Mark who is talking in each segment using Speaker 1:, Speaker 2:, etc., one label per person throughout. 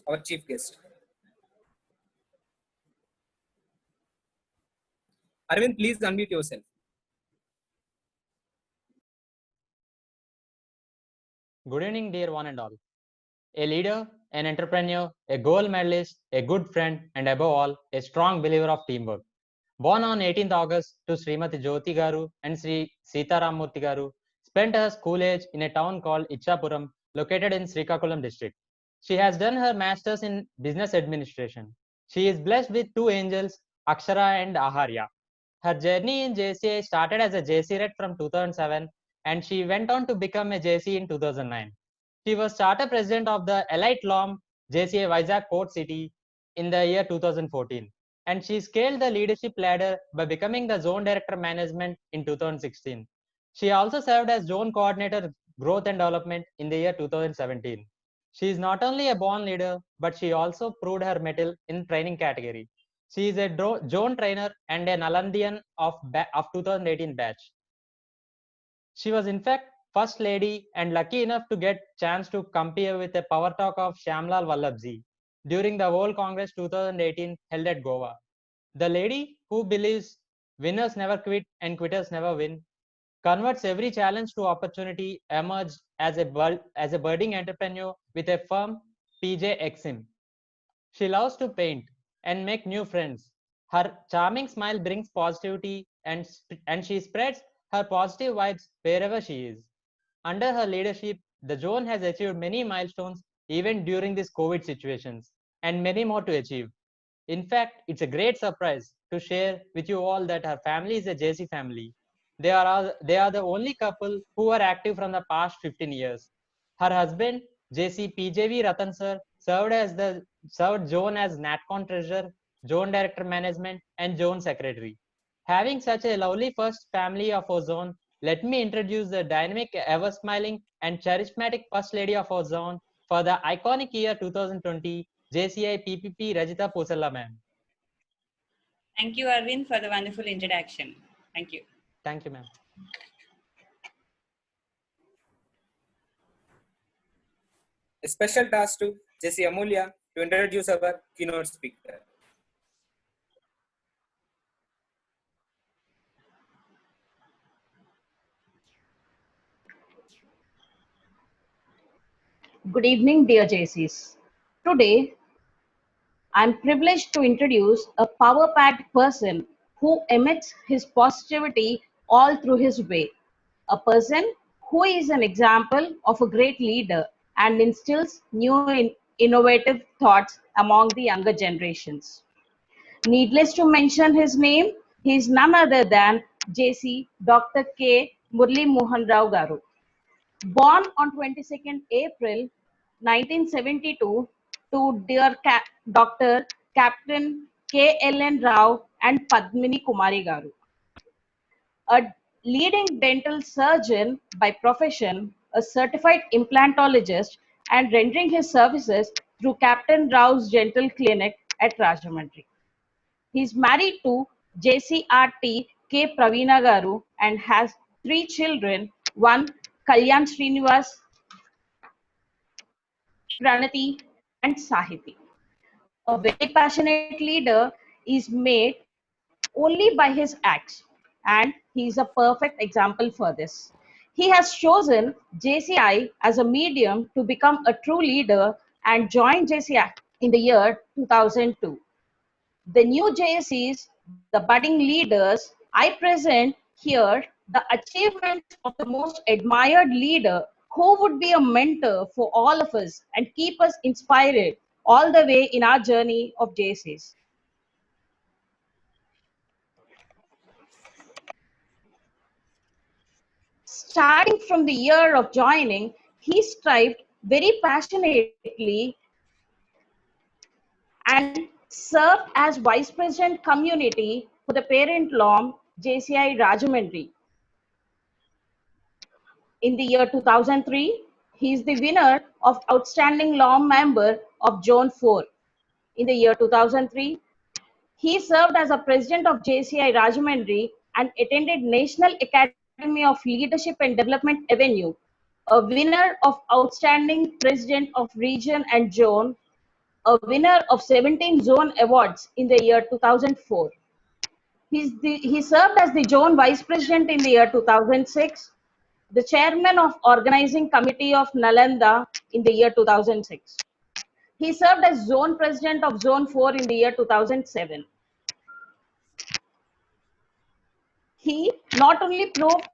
Speaker 1: our chief guest. Arvind, please unmute yourself.
Speaker 2: Good evening, dear one and all. A leader, an entrepreneur, a gold medalist, a good friend, and above all, a strong believer of teamwork. Born on 18th August to Srimati Jyoti Garu and Sri Sitaram Murthy Garu, spent her school age in a town called Ichapuram, located in Srikakulam district. She has done her master's in business administration. She is blessed with two angels, Akshara and Aharya. Her journey in JCI started as a JC Red from 2007 and she went on to become a JC in 2009. She was charter president of the Elite LOM JCI Vizag Port City in the year 2014 and she scaled the leadership ladder by becoming the zone director management in 2016. She also served as zone coordinator growth and development in the year 2017. She is not only a born leader, but she also proved her mettle in training category. She is a zone trainer and a Nalandian of 2018 batch. She was in fact first lady and lucky enough to get chance to compare with a power talk of Shyamlal Vallabhji during the World Congress 2018 held at Goa. The lady who believes winners never quit and quitters never win converts every challenge to opportunity, emerged as a budding entrepreneur with a firm PJ Exim. She loves to paint and make new friends. Her charming smile brings positivity and she spreads her positive vibes wherever she is. Under her leadership, the zone has achieved many milestones even during these COVID situations and many more to achieve. In fact, it's a great surprise to share with you all that her family is a JC family. They are the only couple who are active from the past 15 years. Her husband, JC PJV Ratan sir, served zone as NatCon treasurer, zone director management, and zone secretary. Having such a lovely first family of our zone, let me introduce the dynamic, ever smiling, and charismatic first lady of our zone for the iconic year 2020, JCI PPP Rajita Posalla ma'am.
Speaker 3: Thank you, Arvind, for the wonderful introduction. Thank you.
Speaker 2: Thank you, ma'am.
Speaker 1: A special task to Jessie Amulya to introduce our keynote speaker.
Speaker 4: Good evening, dear JCs. Today, I'm privileged to introduce a power-packed person who emits his positivity all through his way. A person who is an example of a great leader and instills new innovative thoughts among the younger generations. Needless to mention his name, he is none other than JC Dr. K. Murli Mohan Rao Garu. Born on 22nd April 1972 to dear Dr. Captain K. L. N. Rao and Padmini Kumari Garu. A leading dental surgeon by profession, a certified implantologist, and rendering his services through Captain Rao's Dental Clinic at Rajahmundry. He is married to JCRT K. Praveena Garu and has three children, one Kalyan Srinivas, Pranati, and Sahiti. A very passionate leader is made only by his acts, and he is a perfect example for this. He has chosen JCI as a medium to become a true leader and joined JCI in the year 2002. The new JCs, the budding leaders, I present here the achievements of the most admired leader who would be a mentor for all of us and keep us inspired all the way in our journey of JCs. Starting from the year of joining, he strived very passionately and served as Vice President Community for the parent LOM JCI Rajahmundry. In the year 2003, he is the winner of Outstanding LOM Member of Zone 4. In the year 2003, he served as a president of JCI Rajahmundry and attended National Academy of Leadership and Development Avenue, a winner of Outstanding President of Region and Zone a winner of 17 zone awards in the year 2004. He served as the zone vice president in the year 2006, the chairman of organizing committee of Nalanda in the year 2006. He served as zone president of zone 4 in the year 2007. He not only proved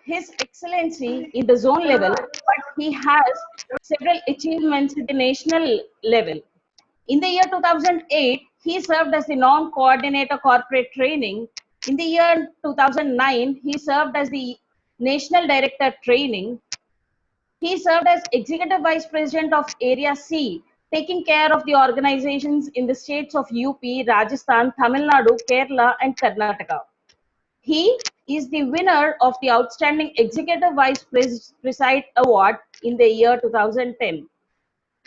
Speaker 4: his excellency in the zone level, but he has several achievements at the national level. In the year 2008, he served as the non-coordinator corporate training. In the year 2009, he served as the national director training. He served as executive vice president of Area C, taking care of the organizations in the states of UP, Rajasthan, Tamil Nadu, Kerala, and Karnataka. He is the winner of the Outstanding Executive Vice Preside Award in the year 2010.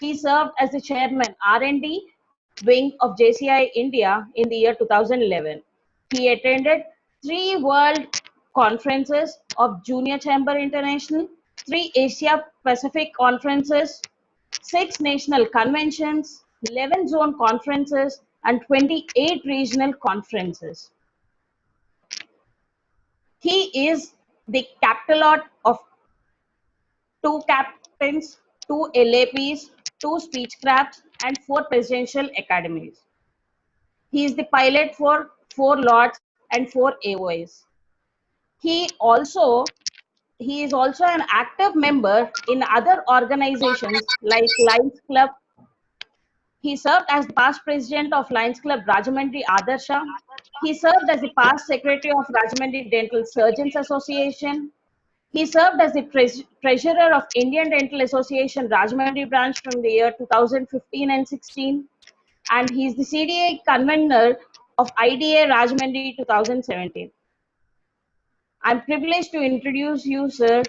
Speaker 4: He served as the chairman R&D wing of JCI India in the year 2011. He attended 3 world conferences of Junior Chamber International, 3 Asia Pacific conferences, 6 national conventions, 11 zone conferences, and 28 regional conferences. He is the captalot of 2 captains, 2 LAPs, 2 speechcrafts, and 4 presidential academies. He is the pilot for 4 Lords and 4 AOIs. He is also an active member in other organizations like Lions Club. He served as the past president of Lions Club Rajahmundry Adarsha. He served as the past secretary of Rajahmundry Dental Surgeons Association. He served as the treasurer of Indian Dental Association Rajahmundry branch from the year 2015 and 16. And he is the CDA convener of IDA Rajahmundry 2017. I'm privileged to introduce you, sir.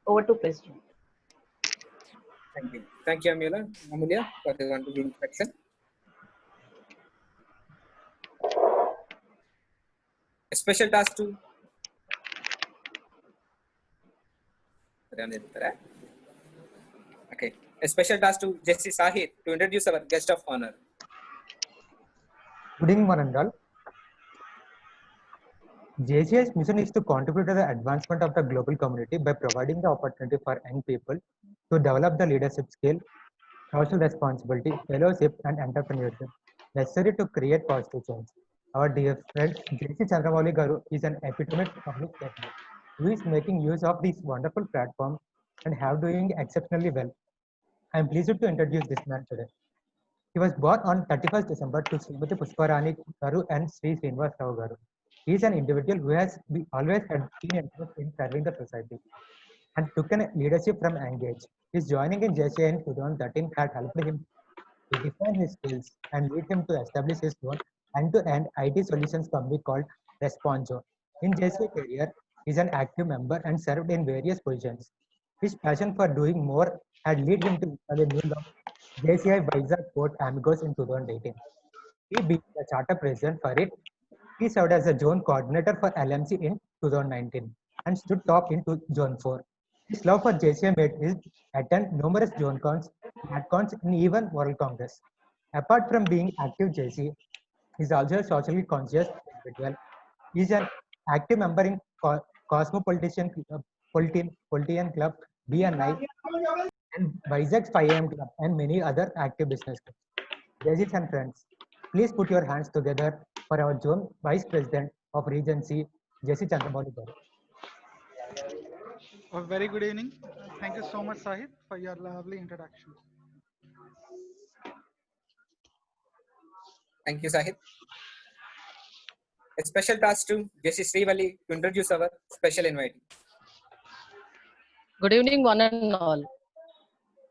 Speaker 4: Over to President.
Speaker 1: Thank you. Thank you, Amulya, for the wonderful introduction. A special task to okay. A special task to Jesse Sahit to introduce our guest of honor.
Speaker 5: Good evening, one and all. JCI's mission is to contribute to the advancement of the global community by providing the opportunity for young people to develop the leadership skill, social responsibility, fellowship, and entrepreneurship necessary to create positive change. Our dear friend JC Chandramouli Garu is an epitome of public servant who is making use of this wonderful platform and have doing exceptionally well. I am pleased to introduce this man today. He was born on 31st December to Srimati Pushparani Garu and Sri Srinivas Rao Garu. He is an individual who has always had keen interest in serving the society and took a leadership from young age. His joining in JCI in 2013 had helped him to define his skills and lead him to establish his own end-to-end IT solutions company called Responso. In JCI career, he is an active member and served in various positions. His passion for doing more had led him to install a new law, JCI Vizag Port Amigos in 2018. He being the charter president for it, he served as a zone coordinator for LMC in 2019 and stood top in Zone 4. His love for JCI made him attend numerous zone cons, NatCons, and even World Congress. Apart from being active JC, he is also a socially conscious individual. He is an active member in Cosmopolitan Club, BNI, and Vizag 5am Club, and many other active business clubs. Ladies and friends, please put your hands together for our Zone Vice President of Region C, Jesse Chandramouli Garu.
Speaker 6: A very good evening. Thank you so much, Sahit, for your lovely introduction.
Speaker 1: Thank you, Sahit. A special task to Jesse Srivalli to introduce our special invitee.
Speaker 7: Good evening, one and all.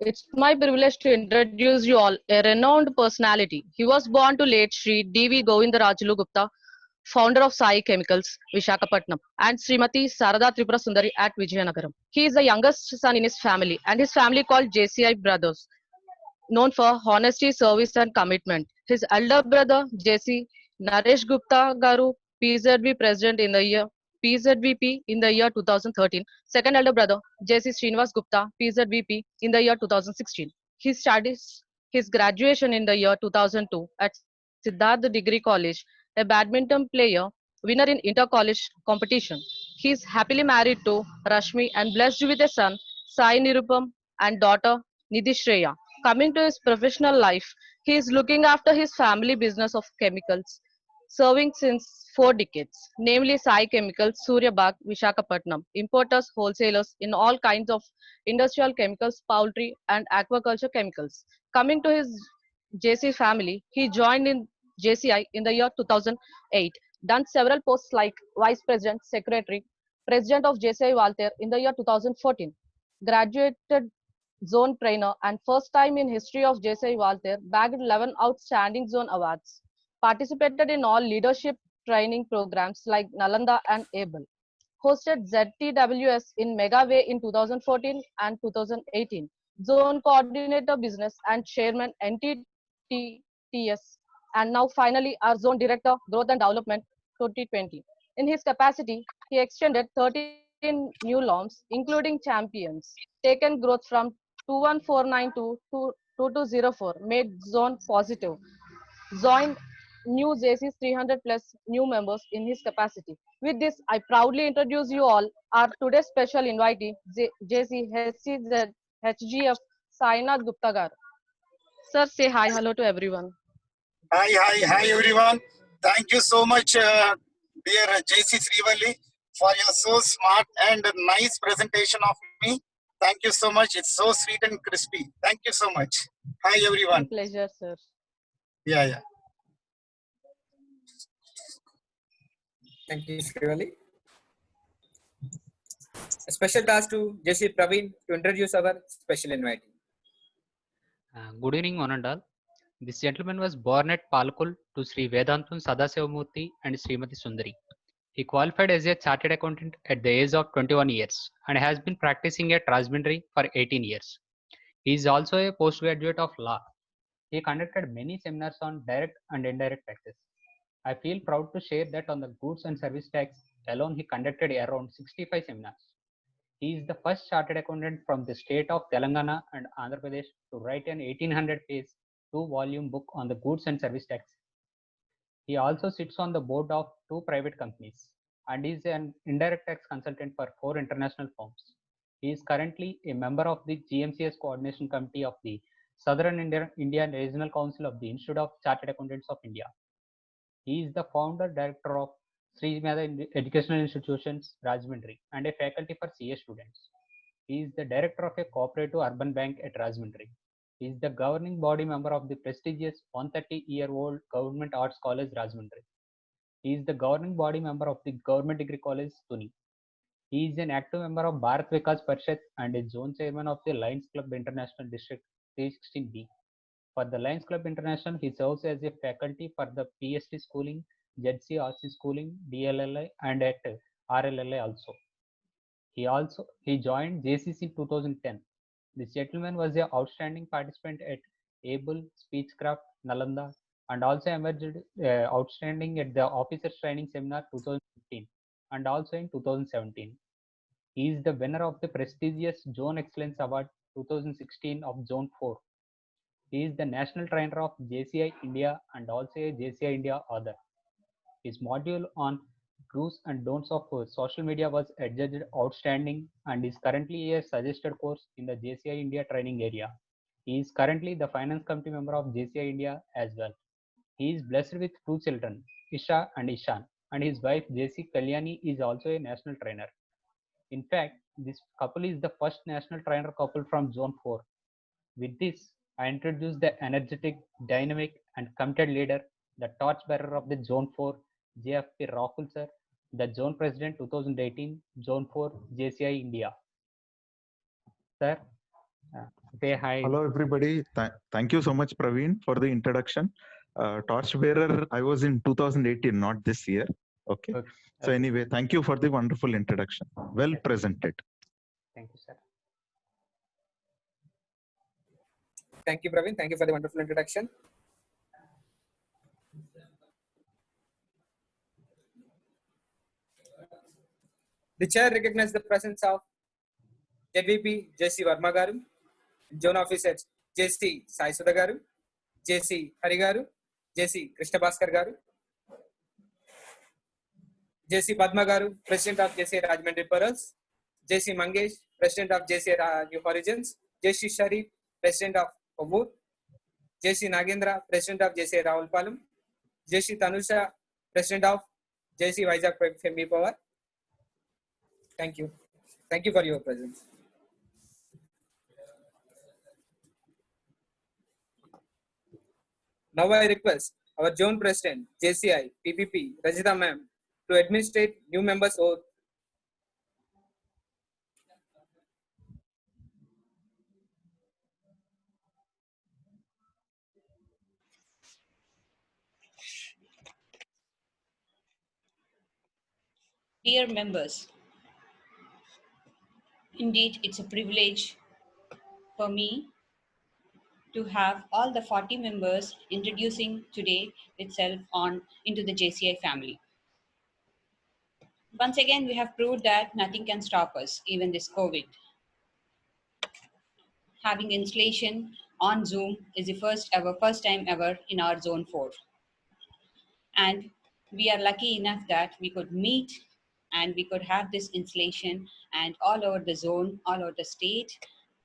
Speaker 7: It's my privilege to introduce you all a renowned personality. He was born to late Sri D.V. Govindarajulu Gupta, founder of Sai Chemicals, Vishakhapatnam, and Srimati Sarada Tripura Sundari at Vijayanagaram. He is the youngest son in his family, and his family called JCI Brothers, known for honesty, service, and commitment. His elder brother, JC, Naresh Gupta Garu, PZB President in the year PZVP in the year 2013. Second elder brother, JC Srinivas Gupta, PZVP in the year 2016. He studies his graduation in the year 2002 at Siddharth Degree College, a badminton player, winner in inter-college competition. He is happily married to Rashmi and blessed with a son, Sai Nirupam, and daughter, Nidhi Shreya. Coming to his professional life, he is looking after his family business of chemicals, serving since 4 decades, namely Sai Chemicals, Suryabag, Vishakhapatnam, importers, wholesalers in all kinds of industrial chemicals, poultry, and aquaculture chemicals. Coming to his JC family, he joined in JCI in the year 2008, done several posts like Vice President, Secretary, President of JCI Walter in the year 2014, graduated zone trainer and first time in history of JCI Walter bagged 11 outstanding zone awards. Participated in all leadership training programs like Nalanda and ABLE. Hosted ZTWS in Megaway in 2014 and 2018. Zone Coordinator Business and Chairman NTTS. And now finally our Zone Director Growth and Development 2020. In his capacity, he extended 13 new norms, including champions, taken growth from 21492 to 2204, made zone positive, joined new JC's 300 plus new members in his capacity. With this, I proudly introduce you all our today's special invitee, JC HCZ HGF Sainath Gupta Gar. Sir, say hi, hello to everyone.
Speaker 8: Hi, everyone. Thank you so much, dear JC Srivalli, for your so smart and nice presentation of me. Thank you so much. It's so sweet and crispy. Thank you so much. Hi,
Speaker 7: My
Speaker 8: everyone.
Speaker 7: pleasure, sir.
Speaker 8: Yeah.
Speaker 1: Thank you, Srivalli. A special task to JC Praveen to introduce our special invitee.
Speaker 9: Good evening, one and all. This gentleman was born at Palkul to Sri Vedantun Sadasivamurthy and Srimati Sundari. He qualified as a chartered accountant at the age of 21 years and has been practicing at Rajahmundry for 18 years. He is also a postgraduate of law. He conducted many seminars on direct and indirect taxes. I feel proud to share that on the goods and service tax alone, he conducted around 65 seminars. He is the first chartered accountant from the state of Telangana and Andhra Pradesh to write an 1800-page 2-volume book on the goods and service tax. He also sits on the board of 2 private companies and is an indirect tax consultant for 4 international firms. He is currently a member of the GMCS Coordination Committee of the Southern Indian Regional Council of the Institute of Chartered Accountants of India. He is the founder director of Sri Madha Educational Institutions, Rajahmundry, and a faculty for CA students. He is the director of a cooperative urban bank at Rajahmundry. He is the governing body member of the prestigious 130-year-old Government Arts College, Rajahmundry. He is the governing body member of the Government Degree College, Tuni. He is an active member of Bharat Vikas Parishad and a zone chairman of the Lions Club International District 316B. For the Lions Club International, he serves as a faculty for the PhD schooling, ZC RC schooling, DLLI, and at RLLI also. He joined JCC in 2010. This gentleman was an outstanding participant at ABLE, Speechcraft, Nalanda, and also emerged outstanding at the Officers Training Seminar 2015 and also in 2017. He is the winner of the prestigious Zone Excellence Award 2016 of Zone 4. He is the national trainer of JCI India and also a JCI India author. His module on do's and don'ts of social media was adjudged outstanding and is currently a suggested course in the JCI India training area. He is currently the finance committee member of JCI India as well. He is blessed with 2 children, Isha and Ishan, and his wife JC Kalyani is also a national trainer. In fact, this couple is the first national trainer couple from Zone 4. With this, I introduce the energetic, dynamic, and committed leader, the torchbearer of the Zone 4, JFP Rahul sir, the Zone President 2018, Zone 4, JCI India. Sir, say hi.
Speaker 10: Hello, everybody. Thank you so much, Praveen, for the introduction. Torchbearer, I was in 2018, not this year. Okay. So anyway, thank you for the wonderful introduction. Well presented.
Speaker 9: Thank you, sir.
Speaker 1: Thank you, Praveen. Thank you for the wonderful introduction. The chair recognizes the presence of JVP JC Verma Garu, Zone Officers JC Sai Sudha Garu, JC Hari Garu, JC Krishna Bhaskar Garu, JC Padma Garu, President of JC Rajahmundry Pearls, JC Mangesh, President of JC New Horizons, JC Sharif, President of Obur, JC Nagendra, President of JC Rawalpalam, JC Tanusha, President of JC Vizag Femi Power. Thank you. Thank you for your presence. Now I request our Zone President, JCI, PPP, Rajita Ma'am, to administrate new members' oath.
Speaker 3: Dear members, indeed it's a privilege for me to have all the 40 members introducing today itself on into the JCI family. Once again, we have proved that nothing can stop us, even this COVID. Having installation on Zoom is the first time ever in our Zone 4. And we are lucky enough that we could meet and we could have this installation, and all over the zone, all over the state,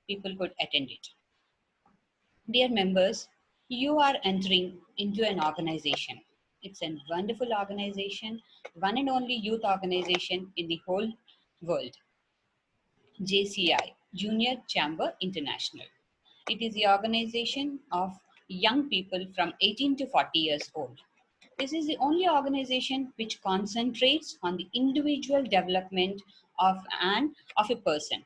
Speaker 3: people could attend it. Dear members, you are entering into an organization. It's a wonderful organization, one and only youth organization in the whole world. JCI, Junior Chamber International. It is the organization of young people from 18 to 40 years old. This is the only organization which concentrates on the individual development of a person.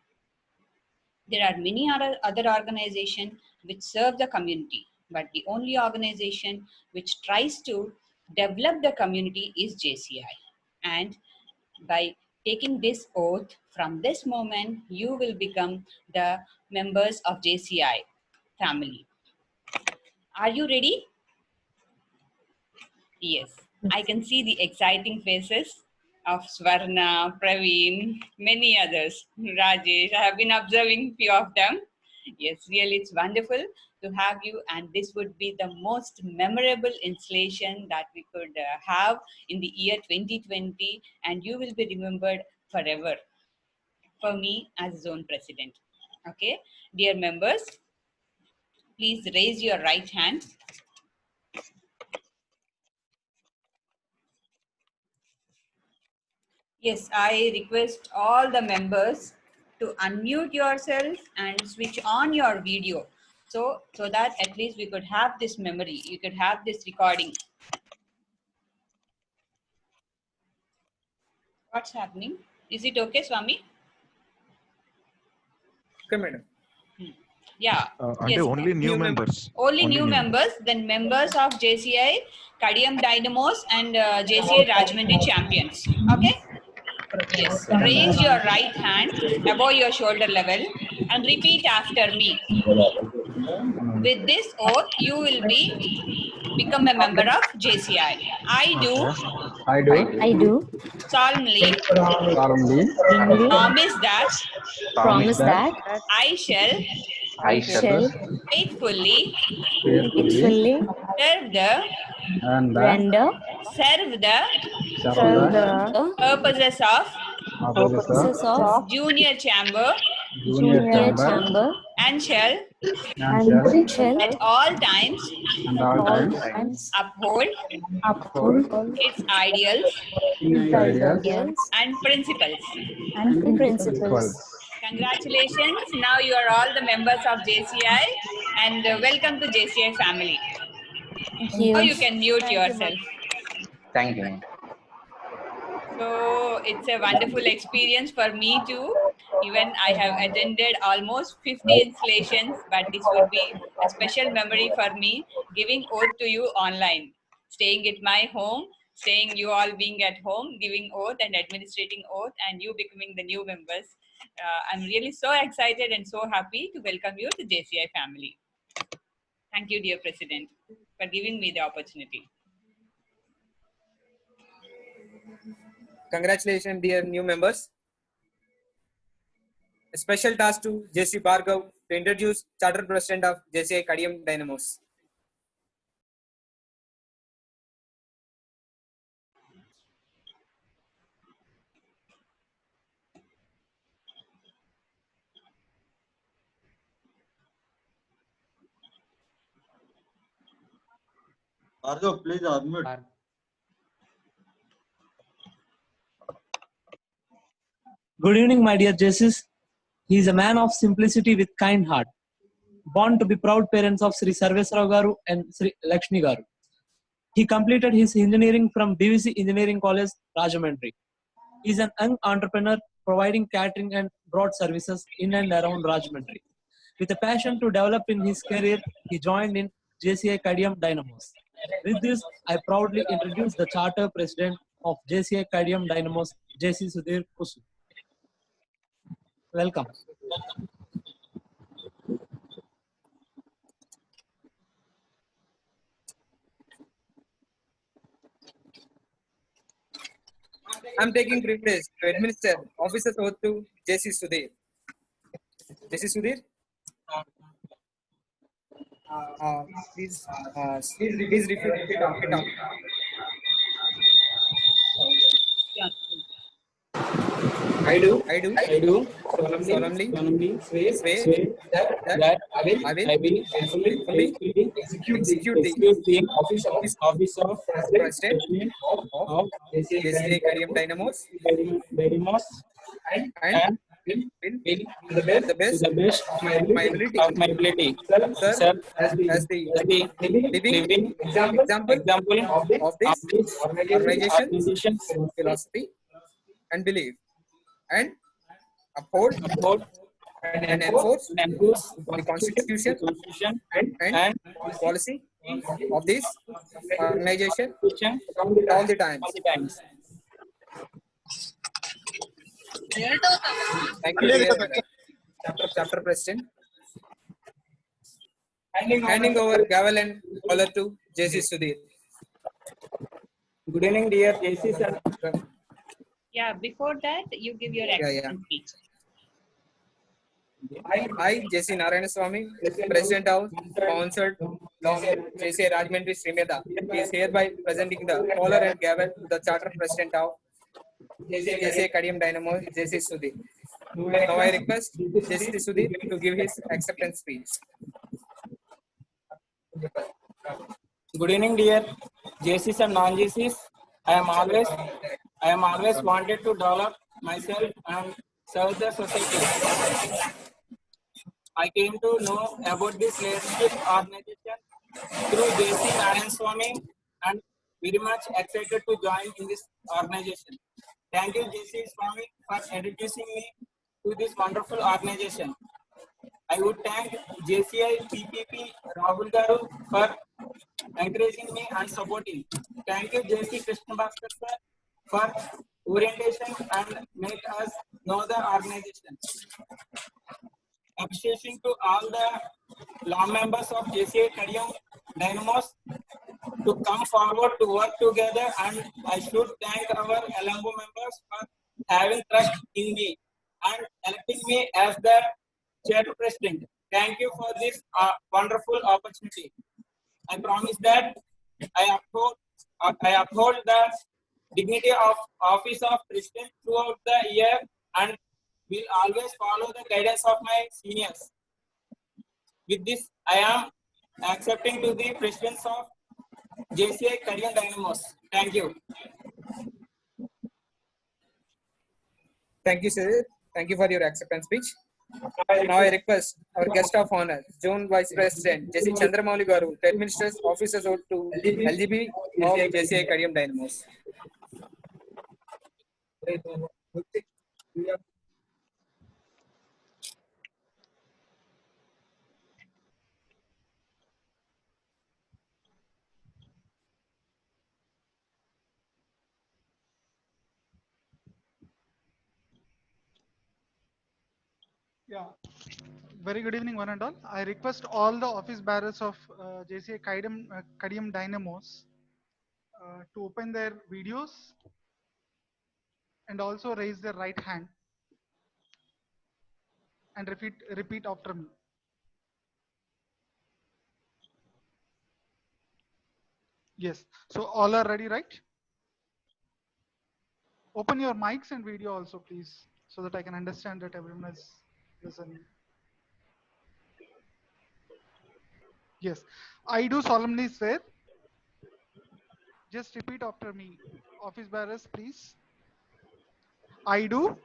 Speaker 3: There are many other organizations which serve the community, but the only organization which tries to develop the community is JCI. And by taking this oath, from this moment, you will become the members of JCI family. Are you ready? Yes, I can see the exciting faces of Swarna, Praveen, many others, Rajesh. I have been observing few of them. Yes, really, it's wonderful to have you, and this would be the most memorable installation that we could have in the year 2020, and you will be remembered forever for me as Zone President. Okay, dear members, please raise your right hand. Yes, I request all the members to unmute yourself and switch on your video. So that at least we could have this memory, you could have this recording. What's happening? Is it okay, Swami?
Speaker 1: Okay, madam.
Speaker 3: Yeah.
Speaker 10: Yes. Only new members.
Speaker 3: Only new members, then members of JCI, Kadiyam Dynamos and JCI Rajahmundry Champions. Okay? Yes. Raise your right hand above your shoulder level and repeat after me. With this oath, you will become a member of JCI. I do solemnly promise that I shall faithfully serve the purposes of Junior Chamber and shall at all times uphold its ideals and principles. Congratulations. Now you are all the members of JCI, and welcome to JCI family. Now you can mute yourself.
Speaker 11: Thank you.
Speaker 3: So it's a wonderful experience for me too. Even I have attended almost 50 installations, but this would be a special memory for me, giving oath to you online, staying at my home, staying you all being at home, giving oath and administrating oath, and you becoming the new members. I'm really so excited and so happy to welcome you to JCI family. Thank you, dear President, for giving me the opportunity.
Speaker 1: Congratulations, dear new members. A special task to JC Bhargav to introduce Chartered President of JCI Kadiyam Dynamos.
Speaker 12: Bhargav, please unmute.
Speaker 13: Good evening, my dear Jesus. He is a man of simplicity with kind heart, born to be proud parents of Sri Sarvesrao Garu and Sri Lakshmi Garu. He completed his engineering from BVC Engineering College, Rajahmundry. He is an young entrepreneur providing catering and broad services in and around Rajahmundry. With a passion to develop in his career, he joined in JCI Kadiyam Dynamos. With this, I proudly introduce the Charter President of JCI Kadiyam Dynamos, JC Sudhir Kusu. Welcome.
Speaker 1: I'm taking privilege to administer officer's oath to JC Sudhir. JC Sudhir? Please repeat it after. I do solemnly swear that I will faithfully execute the office of President of JCI Kadiyam Dynamos and will to the best of my ability serve as the living example of this organization's philosophy and belief, and uphold and enforce the Constitution and policy of this organization all the times. Thank you, dear Chapter President. Handing over gavel and collar to JC Sudhir.
Speaker 14: Good evening, dear JC sir.
Speaker 3: Yeah, before that, you give your acceptance speech.
Speaker 1: I, JC Narayanaswamy, President of Sponsored Law JCI Rajahmundry Srimeda, is hereby presenting the collar and gavel to the Charter President of JCI Kadiyam Dynamos, JC Sudhir. Now I request JC Sudhir to give his acceptance speech.
Speaker 14: Good evening, dear JCs and non-JCs. I am always wanted to develop myself and serve the society. I came to know about this leadership organization through JC Narayanaswamy and very much excited to join in this organization. Thank you, JC Swami, for introducing me to this wonderful organization. I would thank JCI PPP Rahul Garu for encouraging me and supporting. Thank you, JC Krishna Bhaskar sir, for orientation and make us know the organization. Appreciation to all the law members of JCI Kadiyam Dynamos to come forward to work together, and I should thank our LMO members for having trust in me and electing me as the chair president. Thank you for this wonderful opportunity. I promise that I uphold the dignity of office of president throughout the year and will always follow the guidance of my seniors. With this, I am accepting to the presidents of JCI Kadiyam Dynamos. Thank you.
Speaker 1: Thank you, sir. Thank you for your acceptance speech. Now I request our guest of honor, Zone Vice President JC Chandramouli Garu, to administer officers out to LGB of JCI Kadiyam Dynamos.
Speaker 6: Yeah. Very good evening, one and all. I request all the office bearers of JCI Kadiyam Dynamos to open their videos and also raise their right hand. and repeat after me. Yes. So all are ready, right? Open your mics and video also, please, so that I can understand that everyone is listening. Yes. I do solemnly swear. Just repeat after me. Office bearers, please. I do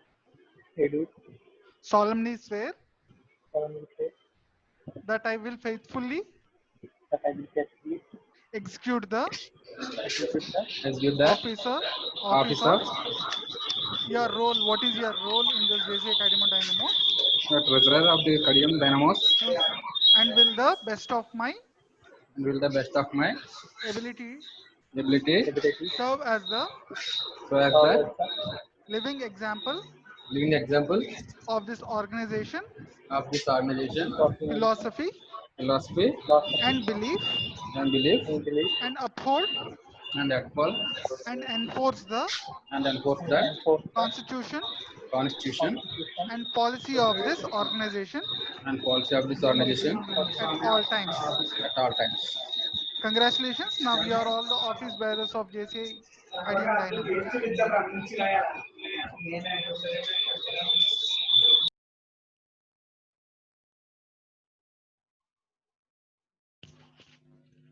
Speaker 6: solemnly swear that I will faithfully execute the office of your role. What is your role in this JCA Kadima Dynamos?
Speaker 14: Treasurer of the Kadiyam Dynamos,
Speaker 6: And will the best of my
Speaker 14: and will the best of my
Speaker 6: ability
Speaker 14: ability
Speaker 6: serve as the
Speaker 14: so as the
Speaker 6: living example
Speaker 14: living example
Speaker 6: of this organization,
Speaker 14: of this organization,
Speaker 6: philosophy,
Speaker 14: philosophy,
Speaker 6: and belief,
Speaker 14: and belief,
Speaker 6: and uphold
Speaker 14: and uphold
Speaker 6: and enforce the
Speaker 14: and enforce the
Speaker 6: Constitution
Speaker 14: Constitution
Speaker 6: and policy of this organization
Speaker 14: and policy of this organization
Speaker 6: at all times.
Speaker 14: at all times.
Speaker 6: Congratulations. Now you are all the office bearers of JCA Kadiyam Dynamos.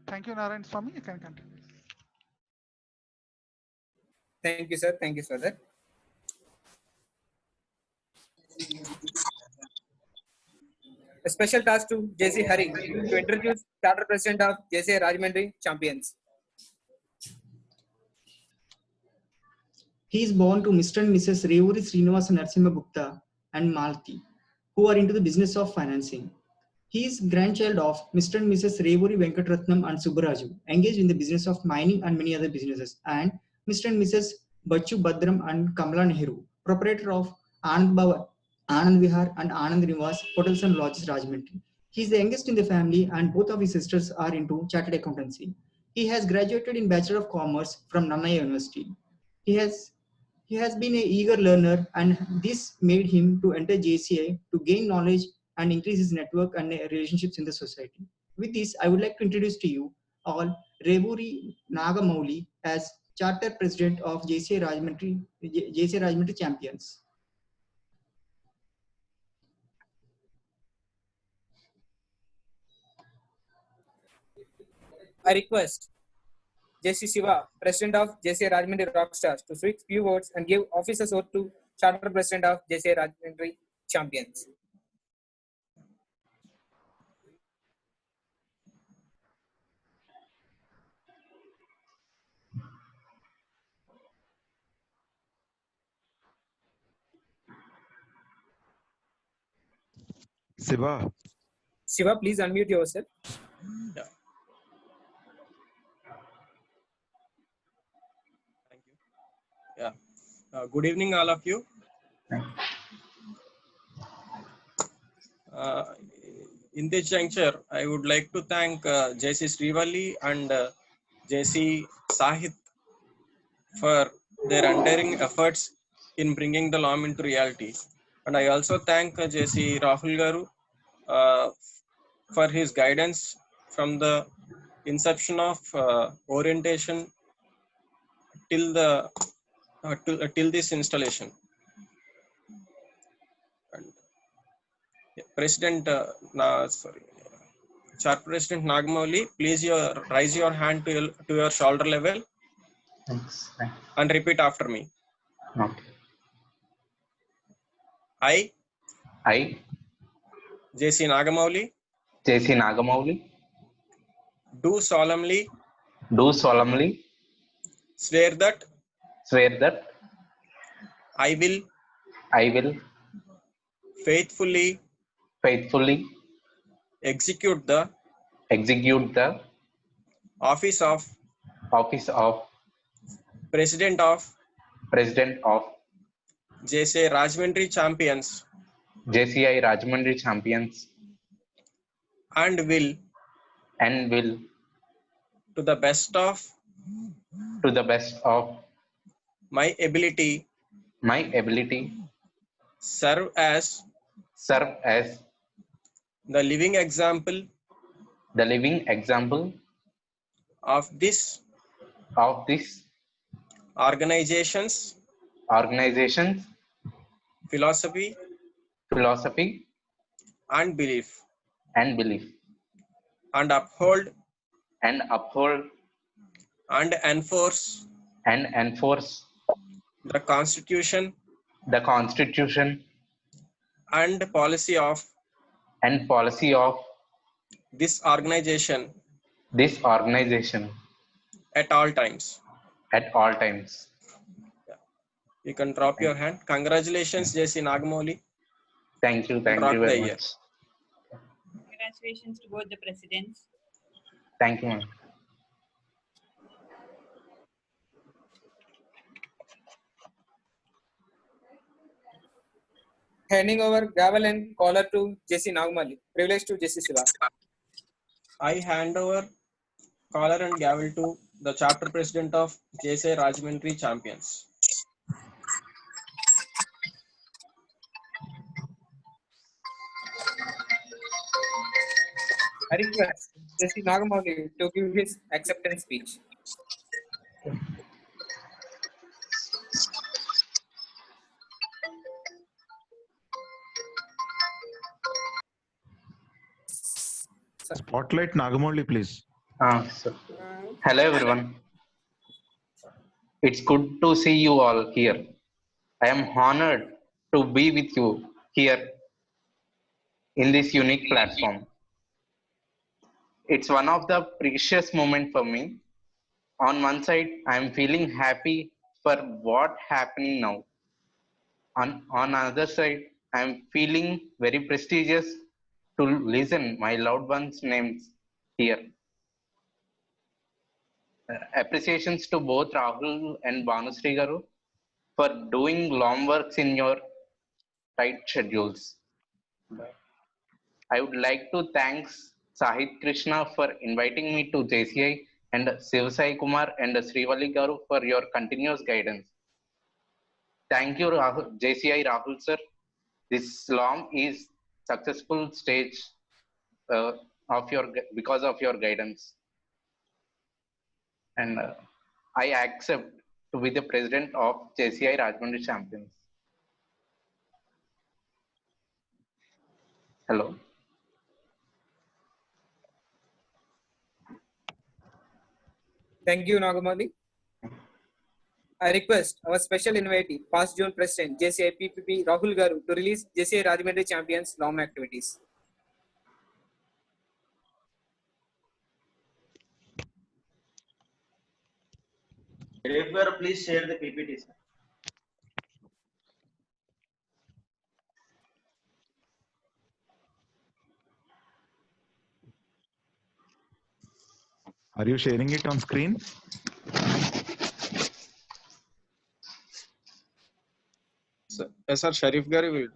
Speaker 6: Thank you, Narayan Swami. You can continue.
Speaker 1: Thank you, sir. Thank you for that. A special task to JC Hari to introduce Charter President of JCA Rajahmundry Champions.
Speaker 15: He is born to Mr. and Mrs. Revuri Srinivasa Narasimha Gupta and Malti, who are into the business of financing. He is grandchild of Mr. and Mrs. Revuri Venkatratnam and Subbaraju, engaged in the business of mining and many other businesses, and Mr. and Mrs. Bachu Badram and Kamala Nehru, proprietor of Anand Bhavan, Anand Vihar and Anand Nivas Hotels and Lodges Rajahmundry. He is the youngest in the family and both of his sisters are into chartered accountancy. He has graduated in Bachelor of Commerce from Nannaya University. He has been an eager learner, and this made him to enter JCI to gain knowledge and increase his network and relationships in the society. With this, I would like to introduce to you all Revuri Nagamauli as Charter President of JCI Rajahmundry Champions.
Speaker 1: I request JC Shiva, President of JCA Rajahmundry Rockstars, to speak few words and give officers oath to Charter President of JCA Rajahmundry Champions.
Speaker 10: Siva.
Speaker 1: Shiva, please unmute yourself.
Speaker 16: Yeah. Thank you. Yeah. Good evening, all of you. In this juncture, I would like to thank JC Srivalli and JC Sahit for their untiring efforts in bringing the law into reality. And I also thank JC Rahul Garu for his guidance from the inception of orientation till this installation. And President, Charter President Nagamauli, please raise your hand to your shoulder level.
Speaker 11: Thanks.
Speaker 16: And repeat after me.
Speaker 11: Okay.
Speaker 16: I, JC Nagamauli, do solemnly swear that I will faithfully execute the office of President of JCI Rajahmundry Champions and will to the best of my ability serve as
Speaker 17: serve as
Speaker 16: the living example of this organization's philosophy and belief, and uphold and enforce the constitution and policy of this organization at all times. You can drop your hand. Congratulations, JC Nagamoli.
Speaker 17: Thank you
Speaker 16: Rock the
Speaker 17: very
Speaker 16: year.
Speaker 17: much.
Speaker 3: Congratulations to both the presidents.
Speaker 17: Thank you, ma'am.
Speaker 1: Handing over gavel and collar to JC Nagamali. Privilege to JC Shiva.
Speaker 16: I hand over collar and gavel to the chapter president of JSA Rajahmundry Champions.
Speaker 1: I request JC Nagamali to give his acceptance speech.
Speaker 10: Spotlight Nagamoli, please.
Speaker 17: Hello everyone. It's good to see you all here. I am honored to be with you here in this unique platform. It's one of the precious moments for me. On one side, I am feeling happy for what happening now. On another side, I am feeling very prestigious to listen my loved ones' names here. Appreciations to both Rahul and Banusri Garu for doing long works in your tight schedules. I would like to thank Sahit Krishna for inviting me to JCI and Sivasai Kumar and Srivalli Garu for your continuous guidance. Thank you, JCI Rahul sir. This long is successful stage because of your guidance. And I accept to be the president of JCI Rajahmundry Champions. Hello.
Speaker 1: Thank you, Nagamali. I request our special invitee, past Zone President, JCI PPP Rahul Garu, to release JCI Rajahmundry Champions LOM activities.
Speaker 12: Please share the PPT, sir.
Speaker 10: Are you sharing it on screen?
Speaker 16: Yes, sir. Sharif Gari will.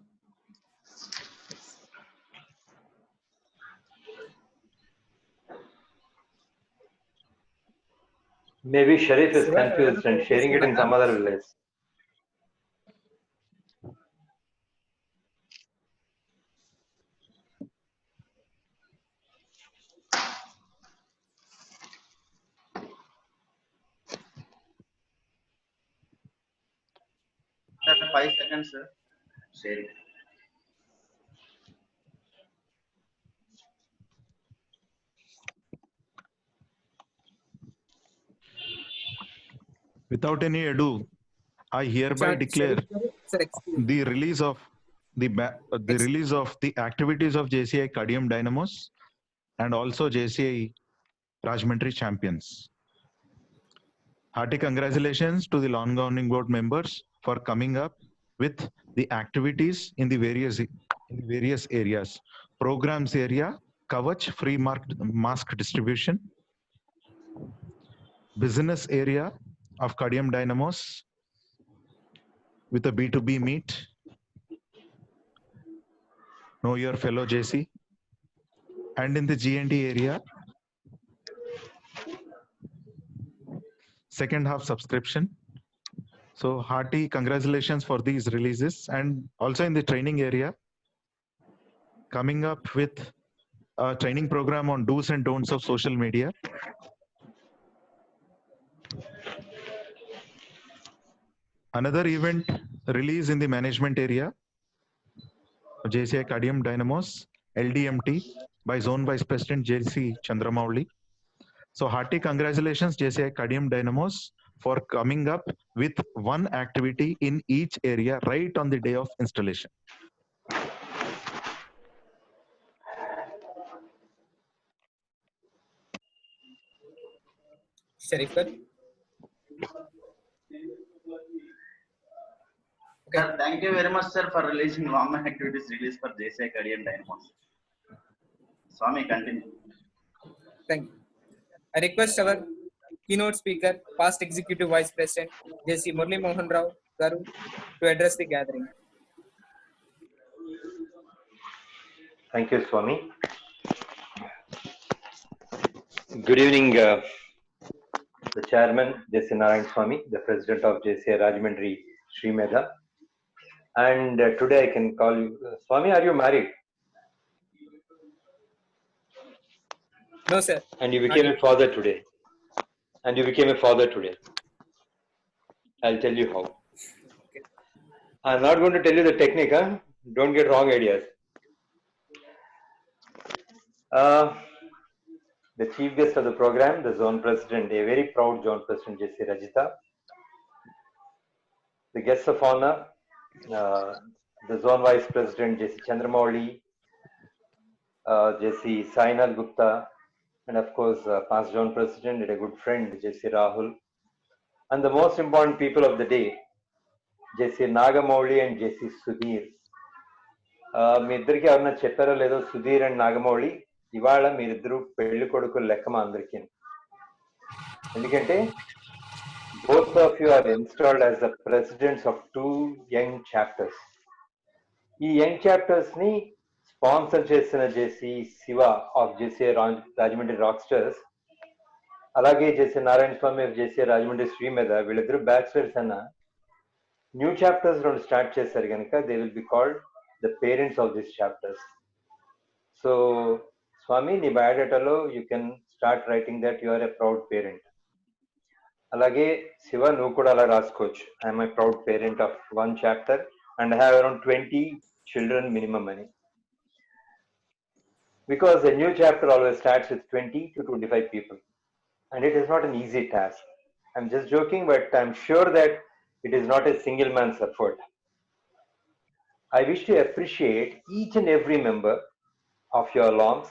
Speaker 18: Maybe Sharif is confused and sharing it in some other place.
Speaker 12: Sir, 5 seconds, sir. Share it.
Speaker 10: Without any ado, I hereby declare the release of the activities of JCI Kadiam Dynamos and also JCI Rajahmundry Champions. Hearty congratulations to the lawn governing board members for coming up with the activities in the various areas. Programs area, Kavach, free mask distribution. Business area of Kadiam Dynamos with a B2B meet. Know your fellow JC. And in the G&D area, second half subscription. So hearty congratulations for these releases. And also in the training area, coming up with a training program on do's and don'ts of social media. Another event release in the management area, JCI Kadiam Dynamos, LDMT by Zone Vice President JC Chandramouli. So hearty congratulations JCI Kadiam Dynamos for coming up with one activity in each area right on the day of installation.
Speaker 1: Sharif sir.
Speaker 12: Sir, thank you very much, sir, for releasing government activities released for JCI Kadiam Dynamos. Swami, continue.
Speaker 1: Thank you. I request our keynote speaker, past Executive Vice President JC Murli Mohan Rao Garu, to address the gathering.
Speaker 18: Thank you, Swami. Good evening, the chairman, JC Narayan Swami, the president of JCI Rajahmundry, Sri Medha. And today I can call you, Swami, are you married?
Speaker 1: No, sir.
Speaker 18: And you became a father today. And you became a father today. I'll tell you how.
Speaker 1: Okay.
Speaker 18: I'm not going to tell you the technique, huh? Don't get wrong ideas. The chief guest of the program, the zone president, a very proud zone president, JC Rajita. The guests of honor, the zone vice president, JC Chandramouli, JC Sainath Gupta, and of course, past zone president and a good friend, JC Rahul. And the most important people of the day, JC Nagamouli and JC Sudhir. మీ ఇద్దరికి ఎవరన్నా చెప్పారో లేదో Sudheer and Nagamouli ఇవాళ మీరిద్దరు పెళ్లి కొడుకులు లెక్క మా అందరికీ. ఎందుకంటే both of you are installed as the presidents of 2 young chapters. ఈ యంగ్ చాప్టర్స్ ని స్పాన్సర్ చేసిన జేసీ శివ ఆఫ్ జేసీ రాజమండ్రి రాక్స్టర్స్, అలాగే జేసీ నారాయణ స్వామి ఆఫ్ జేసీ రాజమండ్రి శ్రీ మీద, వీళ్ళిద్దరు బ్యాచిలర్స్ అన్న న్యూ చాప్టర్స్ రెండు స్టార్ట్ చేశారు కనుక they will be called the parents of these chapters. So, Swami, నీ బయోడేటాలో you can start writing that you are a proud parent. అలాగే శివ నువ్వు కూడా అలా రాసుకోవచ్చు. I am a proud parent of 1 chapter and I have around 20 children minimum అని. Because a new chapter always starts with 20 to 25 people. And it is not an easy task. I'm just joking, but I'm sure that it is not a single man's effort. I wish to appreciate each and every member of your alums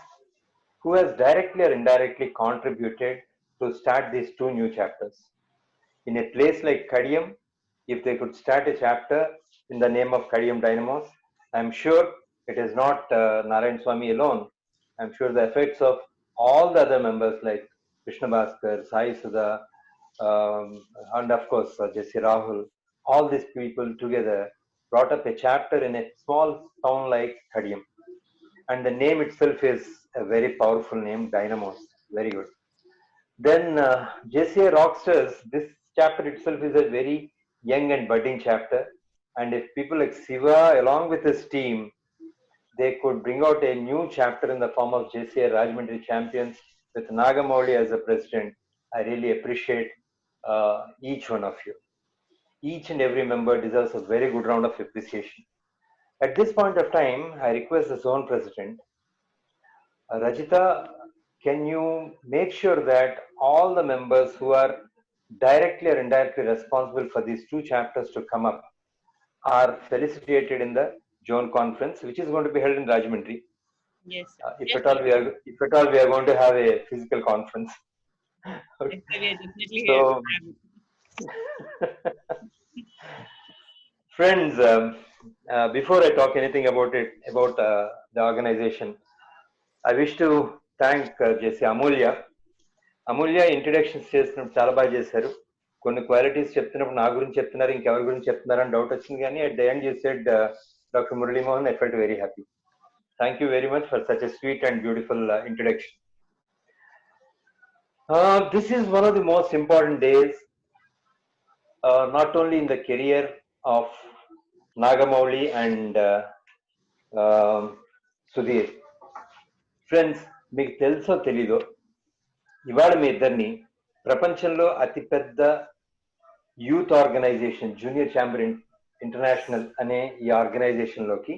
Speaker 18: who has directly or indirectly contributed to start these 2 new chapters. In a place like Kadiyam, if they could start a chapter in the name of Kadiyam Dynamos, I'm sure it is not Narayan Swami alone. I'm sure the effects of all the other members like Krishna Bhaskar, Sai Sudha, and of course Jesse Rahul, all these people together brought up a chapter in a small town like Kadiyam. And the name itself is a very powerful name, Dynamos. Very good. Then JCI Rockstars, this chapter itself is a very young and budding chapter. And if people like Siva, along with his team, they could bring out a new chapter in the form of JCI Rajahmundry Champions with Nagamouli as the president, I really appreciate each one of you. Each and every member deserves a very good round of appreciation. At this point of time, I request the zone president, Rajita, can you make sure that all the members who are directly or indirectly responsible for these 2 chapters to come up are felicitated in the zone conference, which is going to be held in Rajahmundry.
Speaker 3: Yes.
Speaker 18: If at all we are going to have a physical conference.
Speaker 3: Okay. Yes, we are definitely
Speaker 18: So,
Speaker 3: here.
Speaker 18: Friends, before I talk anything about the organization, I wish to thank JC Amulya. Amulya introductions చేస్తున్నప్పుడు చాలా బాగా చేశారు. కొన్ని qualities చెప్తున్నప్పుడు నా గురించి చెప్తున్నారు, ఇంకెవరి గురించి చెప్తున్నారు అని డౌట్ వచ్చింది, కానీ at the end you said Dr. Murali Mohan, I felt very happy. Thank you very much for such a sweet and beautiful introduction. This is one of the most important days, not only in the career of Nagamouli and Sudheer. Friends, మీకు తెలుసో తెలీదో, ఇవాళ మీ ఇద్దరిని ప్రపంచంలో అతిపెద్ద youth organisation junior chamber international అనే ఈ ఆర్గనైజేషన్ లోకి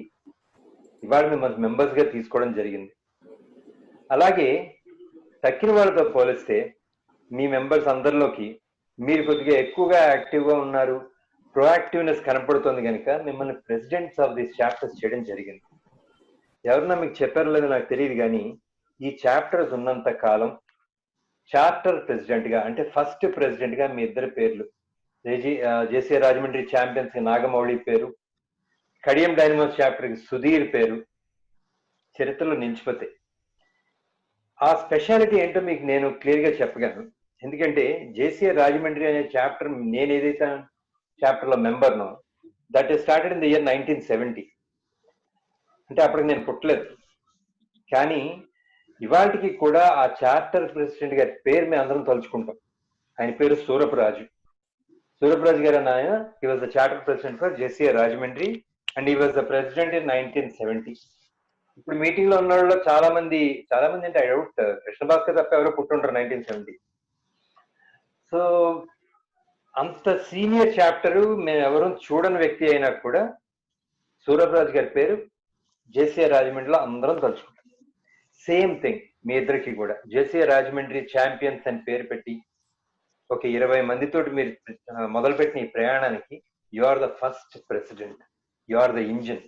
Speaker 18: ఇవాళ మిమ్మల్ని మెంబర్స్ గా తీసుకోవడం జరిగింది. అలాగే తక్కిన వాళ్ళతో పోలిస్తే మీ మెంబర్స్ అందరిలోకి మీరు కొద్దిగా ఎక్కువగా యాక్టివ్గా ఉన్నారు, ప్రొయాక్టివ్నెస్ కనపడుతుంది కనుక మిమ్మల్ని ప్రెసిడెంట్స్ ఆఫ్ దిస్ చాప్టర్స్ చేయడం జరిగింది. ఎవరన్నా మీకు చెప్పారో లేదో నాకు తెలియదు, కానీ ఈ చాప్టర్స్ ఉన్నంత కాలం చాప్టర్ ప్రెసిడెంట్ గా, అంటే ఫస్ట్ ప్రెసిడెంట్ గా మీ ఇద్దరి పేర్లు, జేసీ రాజమండ్రి ఛాంపియన్స్ కి నాగమౌళి పేరు, కడియం డైనమోస్ చాప్టర్ కి సుధీర్ పేరు చరిత్రలో నిలిచిపోతాయి. ఆ స్పెషాలిటీ ఏంటో మీకు నేను క్లియర్ గా చెప్పగలను. ఎందుకంటే జేసీ రాజమండ్రి అనే చాప్టర్, నేను ఏదైతే చాప్టర్ లో మెంబర్నో, that is started in the year 1970. అంటే అప్పటికి నేను పుట్టలేదు. కానీ ఇవాటికి కూడా ఆ చాప్టర్ ప్రెసిడెంట్ గారి పేరు మేము అందరం తలుచుకుంటాం. ఆయన పేరు సూరపురాజు. సూరపురాజు గారు అన్న ఆయన, he was the chapter president for JC Rajahmundry and he was the president in 1970. ఇప్పుడు మీటింగ్ లో ఉన్న వాళ్ళు చాలా మంది అంటే ఐ డౌట్ కృష్ణ భాస్కర్ తప్ప ఎవరో పుట్టుంటారు 1970. సో అంత సీనియర్ చాప్టర్ మేము ఎవరూ చూడని వ్యక్తి అయినా కూడా సూరపురాజు గారి పేరు జేసీ రాజమండ్రిలో అందరం తలుచుకుంటాం. సేమ్ థింగ్ మీ ఇద్దరికి కూడా జేసీ రాజమండ్రి ఛాంపియన్స్ అని పేరు పెట్టి ఒక 20 మందితో మీరు మొదలుపెట్టిన ఈ ప్రయాణానికి you are the first president, you are the engine.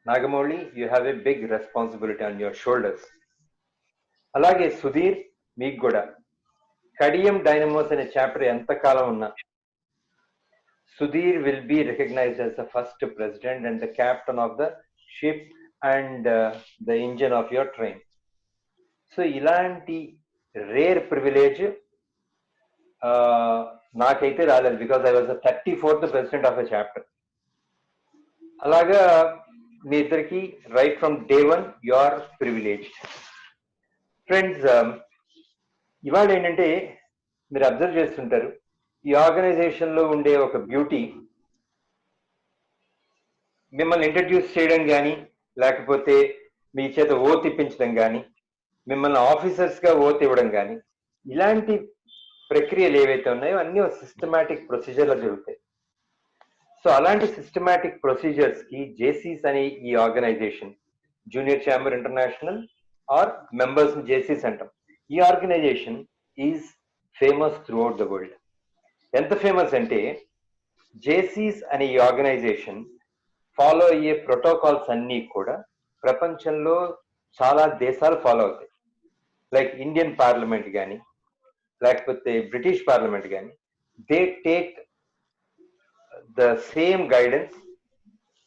Speaker 18: Nagamouli, you have a big responsibility on your shoulders. అలాగే సుధీర్, మీకు కూడా కడియం డైనమోస్ అనే చాప్టర్ ఎంతకాలం ఉన్నా Sudheer will be recognised as the first president and the captain of the ship and the engine of your train. So ఇలాంటి rare privilege నాకైతే రాలేదు, because I was the 34th president of a chapter. అలాగా మీ ఇద్దరికి right from day one you are privileged. Friends, ఇవాళ ఏంటంటే మీరు observe చేస్తుంటారు, ఈ ఆర్గనైజేషన్ లో ఉండే ఒక బ్యూటీ మిమ్మల్ని ఇంట్రడ్యూస్ చేయడం కానీ, లేకపోతే మీ చేత ఓత్ ఇప్పించడం కానీ, మిమ్మల్ని ఆఫీసర్స్ గా ఓత్ ఇవ్వడం కానీ, ఇలాంటి ప్రక్రియలు ఏవైతే ఉన్నాయో అన్ని ఒక సిస్టమాటిక్ ప్రొసీజర్లో జరుగుతాయి. సో అలాంటి సిస్టమాటిక్ ప్రొసీజర్స్ కి జేసీస్ అనే ఈ organisation, junior chamber international are members Jaycees అంటాం, ఈ organisation is famous throughout the world. ఎంత ఫేమస్ అంటే జేసీస్ అనే ఈ ఆర్గనైజేషన్ ఫాలో అయ్యే ప్రోటోకాల్స్ అన్నీ కూడా ప్రపంచంలో చాలా దేశాలు ఫాలో అవుతాయి. లైక్ ఇండియన్ పార్లమెంట్ కానీ, లేకపోతే బ్రిటిష్ పార్లమెంట్ కానీ, they take the same guidance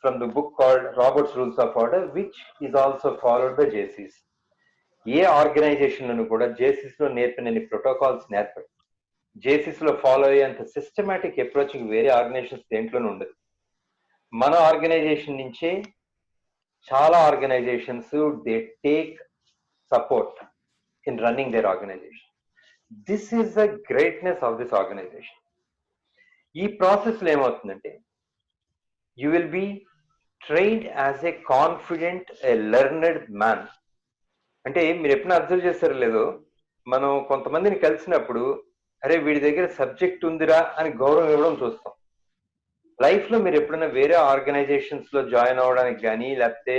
Speaker 18: from the book called Robert's Rules of Order, which is also followed by JCs. ఏ ఆర్గనైజేషన్ లను కూడా జేసీస్ లో నేర్పినన్ని ప్రోటోకాల్స్ నేర్పరు. జేసీస్ లో ఫాలో అయ్యేంత సిస్టమాటిక్ అప్రోచ్ వేరే ఆర్గనైజేషన్స్ దేంట్లోనూ ఉండదు. మన ఆర్గనైజేషన్ నుంచే చాలా organisations they take support in running their organisation. This is the greatness of this organisation. ఈ ప్రాసెస్ లో ఏమవుతుందంటే you will be trained as a confident, a learned man. అంటే మీరు ఎప్పుడైనా అబ్జర్వ్ చేస్తారో లేదో, మనం కొంతమందిని కలిసినప్పుడు అరే వీడి దగ్గర సబ్జెక్ట్ ఉందిరా అని గౌరవం ఇవ్వడం చూస్తాం. లైఫ్ లో మీరు ఎప్పుడైనా వేరే ఆర్గనైజేషన్స్ లో జాయిన్ అవ్వడానికి కానీ, లేకపోతే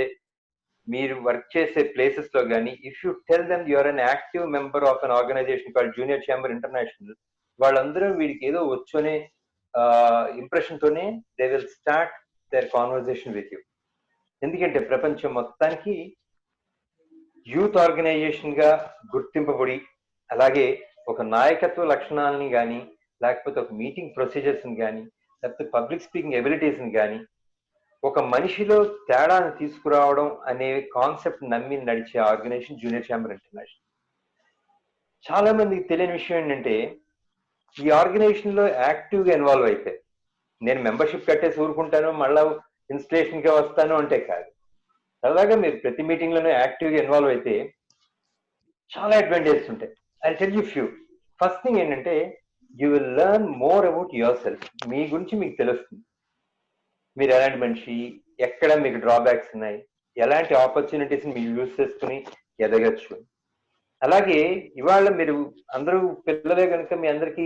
Speaker 18: మీరు వర్క్ చేసే ప్లేసెస్ లో కానీ, if you tell them you're an active member of an organisation called junior chamber international, వాళ్ళందరూ వీడికి ఏదో వచ్చనే ఇంప్రెషన్ తోనే they will start their conversation with you. ఎందుకంటే ప్రపంచం మొత్తానికి యూత్ ఆర్గనైజేషన్ గా గుర్తింపబడి, అలాగే ఒక నాయకత్వ లక్షణాలని కానీ, లేకపోతే ఒక మీటింగ్ ప్రొసీజర్స్ కానీ, లేకపోతే పబ్లిక్ స్పీకింగ్ ఎబిలిటీస్ కానీ, ఒక మనిషిలో తేడాను తీసుకురావడం అనే కాన్సెప్ట్ నమ్మి నడిచే ఆర్గనైజేషన్ జూనియర్ ఛాంబర్ ఇంటర్నేషనల్. చాలా మందికి తెలియని విషయం ఏంటంటే ఈ ఆర్గనైజేషన్ లో యాక్టివ్ గా ఇన్వాల్వ్ అయితే, నేను మెంబర్షిప్ కట్టేసి ఊరుకుంటాను మళ్ళా ఇన్స్టలేషన్ గా వస్తాను అంటే కాదు. అలాగా మీరు ప్రతి మీటింగ్ లోనే యాక్టివ్ గా ఇన్వాల్వ్ అయితే చాలా అడ్వాంటేజెస్ ఉంటాయి. I tell you few. First thing ఏంటంటే you will learn more about yourself. మీ గురించి మీకు తెలుస్తుంది, మీరు ఎలాంటి మనిషి, ఎక్కడ మీకు డ్రాబ్యాక్స్ ఉన్నాయి, ఎలాంటి ఆపర్చునిటీస్ మీరు యూజ్ చేసుకుని ఎదగచ్చు. అలాగే ఇవాళ మీరు అందరూ పిల్లలే కనుక మీ అందరికీ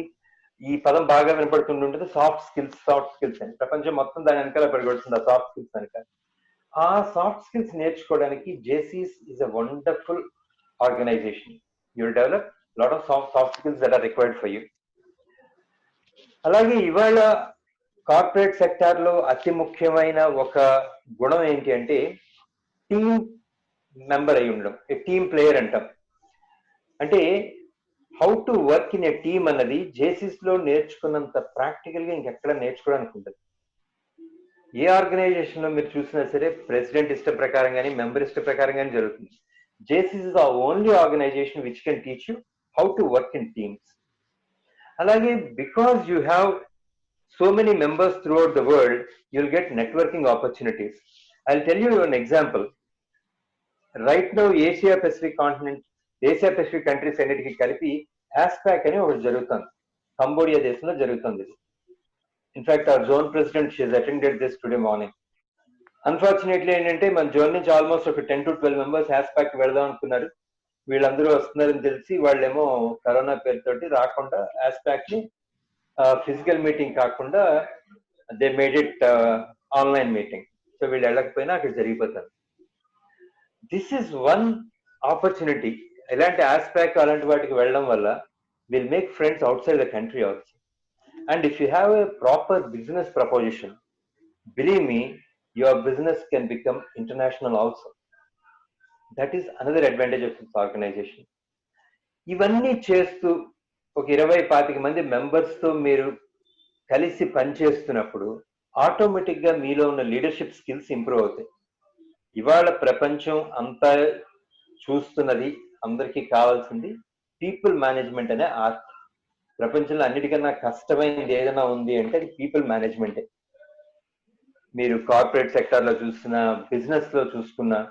Speaker 18: ఈ పదం బాగా వినపడుతుంటుంది, సాఫ్ట్ స్కిల్స్ అని. ప్రపంచం మొత్తం దాని వెనకాల పడిపడుతుంది ఆ సాఫ్ట్ స్కిల్స్ వెనకాల. ఆ సాఫ్ట్ స్కిల్స్ నేర్చుకోవడానికి Jaycees is a wonderful organisation. You will develop lot of soft skills that are required for you. అలాగే ఇవాళ కార్పొరేట్ సెక్టార్ లో అతి ముఖ్యమైన ఒక గుణం ఏంటి అంటే టీమ్ మెంబర్ అయి ఉండడం, టీమ్ ప్లేయర్ అంటాం. అంటే how to work in a team అన్నది జేసీస్ లో నేర్చుకున్నంత ప్రాక్టికల్ గా ఇంకెక్కడ నేర్చుకోవడానికి ఉంటుంది. ఏ ఆర్గనైజేషన్ లో మీరు చూసినా సరే ప్రెసిడెంట్ ఇష్ట ప్రకారం కానీ మెంబర్ ఇష్ట ప్రకారం కానీ జరుగుతుంది. Jaycees is the only organisation which can teach you how to work in teams. అలాగే because you have so many members throughout the world, you'll get networking opportunities. I'll tell you an example. Right now, Asia Pacific countries అన్నిటికీ కలిపి ASPAC అని ఒకటి జరుగుతుంది. Cambodia దేశంలో జరుగుతుంది. In fact our zone president, she has attended this today morning. Unfortunately ఏంటంటే మన zone నుంచి ఆల్మోస్ట్ ఒక 10 to 12 మెంబర్స్ ASPAC వెళదాం అనుకున్నారు. వీళ్ళందరూ వస్తున్నారని తెలిసి వాళ్ళేమో కరోనా పేరుతోటి రాకుండా ASPAC ని ఫిజికల్ మీటింగ్ కాకుండా they made it online meeting. So వీళ్ళు వెళ్ళకపోయినా అక్కడ జరిగిపోతారు. This is one opportunity. ఇలాంటి ఆస్పాక్ అలాంటి వాటికి వెళ్ళడం వల్ల will make friends outside the country also. And if you have a proper business proposition, believe me, your business can become international also. That is another advantage of this organisation. ఇవన్నీ చేస్తూ ఒక 20-25 మంది members తో మీరు కలిసి పనిచేస్తున్నప్పుడు automatic గా మీలో ఉన్న లీడర్షిప్ స్కిల్స్ ఇంప్రూవ్ అవుతాయి. ఇవాళ ప్రపంచం అంతా చూస్తున్నది, అందరికీ కావాల్సింది పీపుల్ మేనేజ్మెంట్ అనే ఆర్ట్. ప్రపంచంలో అన్నిటికన్నా కష్టమైనది ఏదైనా ఉంది అంటే అది పీపుల్ మేనేజ్మెంటే. మీరు కార్పొరేట్ సెక్టార్ లో చూస్తున్నా, బిజినెస్ లో చూసుకున్నా,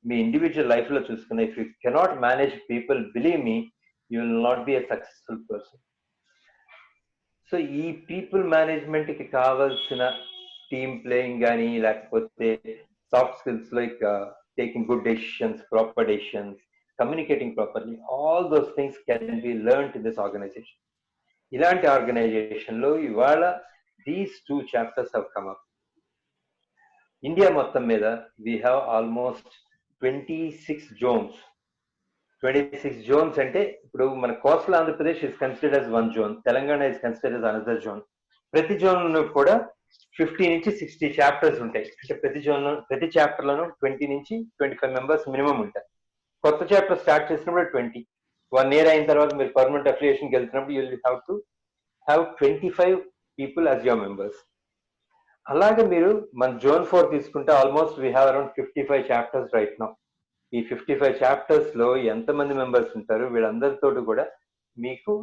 Speaker 18: మీ ఇండివిజువల్ లైఫ్ లో చూసుకున్నా, if you cannot manage people, believe me, you will not be a successful person. So ఈ పీపుల్ మేనేజ్మెంట్ కి కావాల్సిన టీమ్ ప్లేయింగ్ కానీ లేకపోతే soft skills like taking good decisions, proper decisions, communicating properly, all those things can be learned in this organisation. ఇలాంటి organisation లో ఇవాళ these 2 chapters have come up. India మొత్తం మీద we have almost 26 zones. 26 zones అంటే ఇప్పుడు మన coastal Andhra Pradesh is considered as one zone, Telangana is considered as another zone. ప్రతి zone లో కూడా 50 నుంచి 60 చాప్టర్స్ ఉంటాయి. అంటే ప్రతి చాప్టర్ లోనూ 20 నుంచి 25 మెంబర్స్ మినిమం ఉంటారు. కొత్త చాప్టర్ స్టార్ట్ చేసినప్పుడు 20. 1 year అయిన తర్వాత మీరు పర్మనెంట్ అఫిలియేషన్కి వెళ్తున్నప్పుడు you will have to have 25 people as your members. అలాగే మీరు మన జోన్ 4 తీసుకుంటే almost we have around 55 chapters right now. ఈ 55 చాప్టర్స్ లో ఎంతమంది మెంబర్స్ ఉంటారు, వీళ్ళందరితో కూడా మీకు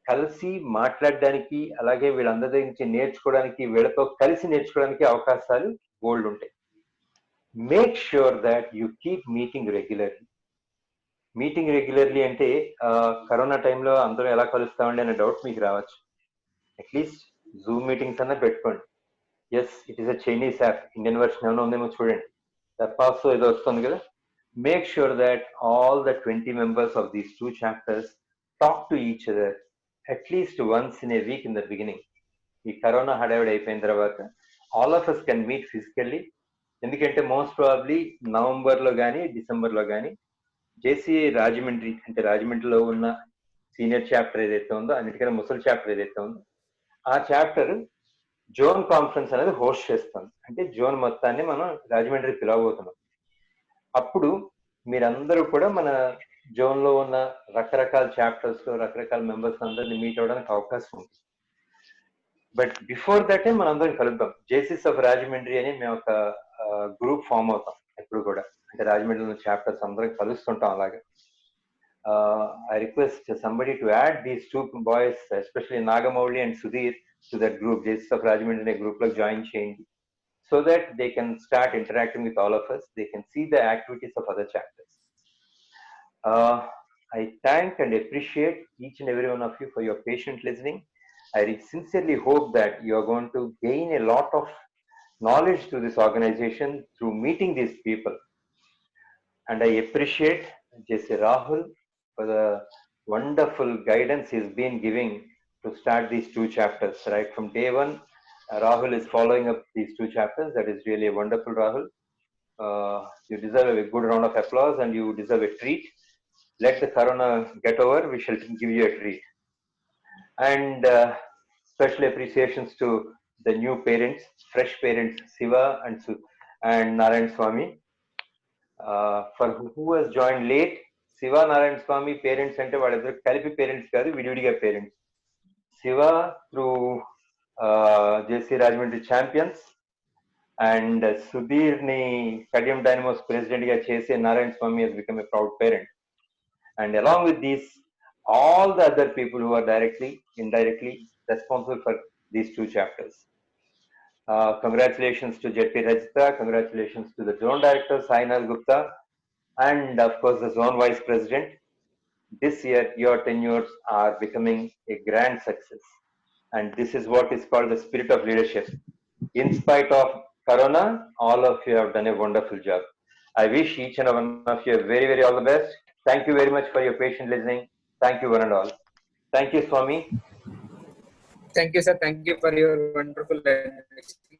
Speaker 18: కలిసి మాట్లాడడానికి, అలాగే వీళ్ళందరి నుంచి నేర్చుకోవడానికి, వీళ్ళతో కలిసి నేర్చుకోవడానికి అవకాశాలు బోల్డ్ ఉంటాయి. Make sure that you keep meeting regularly. అంటే కరోనా టైంలో అందరూ ఎలా కలుస్తామండి అనే డౌట్ మీకు రావచ్చు. అట్లీస్ట్ జూమ్ మీటింగ్స్ అన్నా పెట్టుకోండి. Yes, it is a Chinese app, Indian version ఏమైనా ఉందేమో చూడండి, తపాస్ ఏదో వస్తుంది కదా. Make sure that all the 20 members of these 2 chapters talk to each other at least once in a week in the beginning. ఈ corona హడావిడి అయిపోయిన తర్వాత all of us can meet physically. ఎందుకంటే మోస్ట్ ప్రాబబ్లీ నవంబర్ లో కానీ December లో కానీ JCA Rajahmundry, అంటే రాజమండ్రిలో ఉన్న సీనియర్ చాప్టర్ ఏదైతే ఉందో, అన్నిటికన్నా ముసలి చాప్టర్ ఏదైతే ఉందో, ఆ చాప్టర్ జోన్ కాన్ఫరెన్స్ అనేది హోస్ట్ చేస్తుంది. అంటే జోన్ మొత్తాన్ని మనం రాజమండ్రి పిలవబోతున్నాం. అప్పుడు మీరందరూ కూడా మన జోన్ లో ఉన్న రకరకాల చాప్టర్స్ లో రకరకాల మెంబర్స్ అందరినీ మీట్ అవ్వడానికి అవకాశం ఉంది. బట్ బిఫోర్ దట్ మనందరం కలుద్దాం. జేసీస్ ఆఫ్ రాజమండ్రి అని మేము ఒక గ్రూప్ ఫామ్ అవుతాం ఎప్పుడు కూడా. అంటే రాజమండ్రిలో చాప్టర్స్ అందరం కలుస్తుంటాం. అలాగే I request somebody to add these 2 boys, especially Nagamowli and Sudhir, to that group. Jaysis of Rajahmundry in a group like join change, so that they can start interacting with all of us. They can see the activities of other chapters. I thank and appreciate each and every one of you for your patient listening. I sincerely hope that you are going to gain a lot of knowledge to this organization through meeting these people. And I appreciate J.C. Rahul for the wonderful guidance he's been giving to start these 2 chapters. Right from day one, Rahul is following up these 2 chapters. That is really wonderful, Rahul. You deserve a good round of applause and you deserve a treat. Let the corona get over, we shall give you a treat. And special appreciations to the new parents, fresh parents, Siva and Narayan Swami. For who has joined late, Siva, Narayan Swami parents ante vaadu kalipi parents kaadu, vidividiga parents. Siva through JC Rajahmundry Champions and Sudhir ni Kadiyam Dynamos president ga chese Narayan Swami has become a proud parent. And along with these, all the other people who are directly, indirectly responsible for these 2 chapters. Congratulations to JP Rajita, congratulations to the Zone Director Sainal Gupta, and of course the Zone Vice President. This year, your tenures are becoming a grand success. And this is what is called the spirit of leadership. In spite of Corona, all of you have done a wonderful job. I wish each and one of you very, very all the best. Thank you very much for your patient listening. Thank you one and all. Thank you, Swami.
Speaker 1: Thank you, sir. Thank you for your wonderful presentation.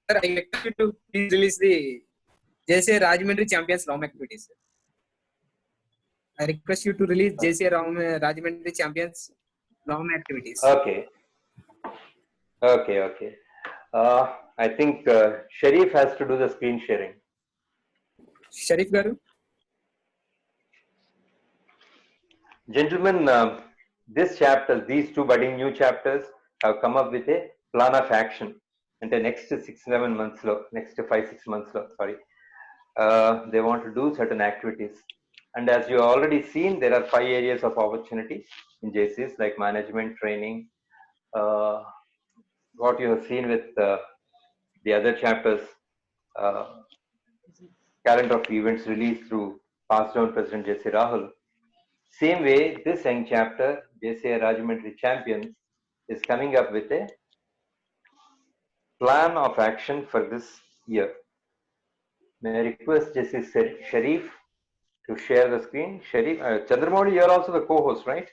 Speaker 1: Sir, I request you to please release the JCA Rajahmundry Champions ROM activities. I request you to release JCA Rajahmundry Champions ROM activities.
Speaker 18: Okay. I think Sharif has to do the screen sharing.
Speaker 1: Sharif Garu.
Speaker 18: Gentlemen, this chapter, these 2 budding new chapters have come up with a plan of action. In the next 6-7 months, next 5-6 months, they want to do certain activities. And as you already seen, there are 5 areas of opportunity in JCs like management, training, what you have seen with the other chapters, calendar of events released through passed down President J.C. Rahul. Same way, this young chapter, JCA Rajahmundry Champions, is coming up with a plan of action for this year. May I request J.C. Sharif to share the screen? Sharif, Chandramouli, you are also the co-host, right?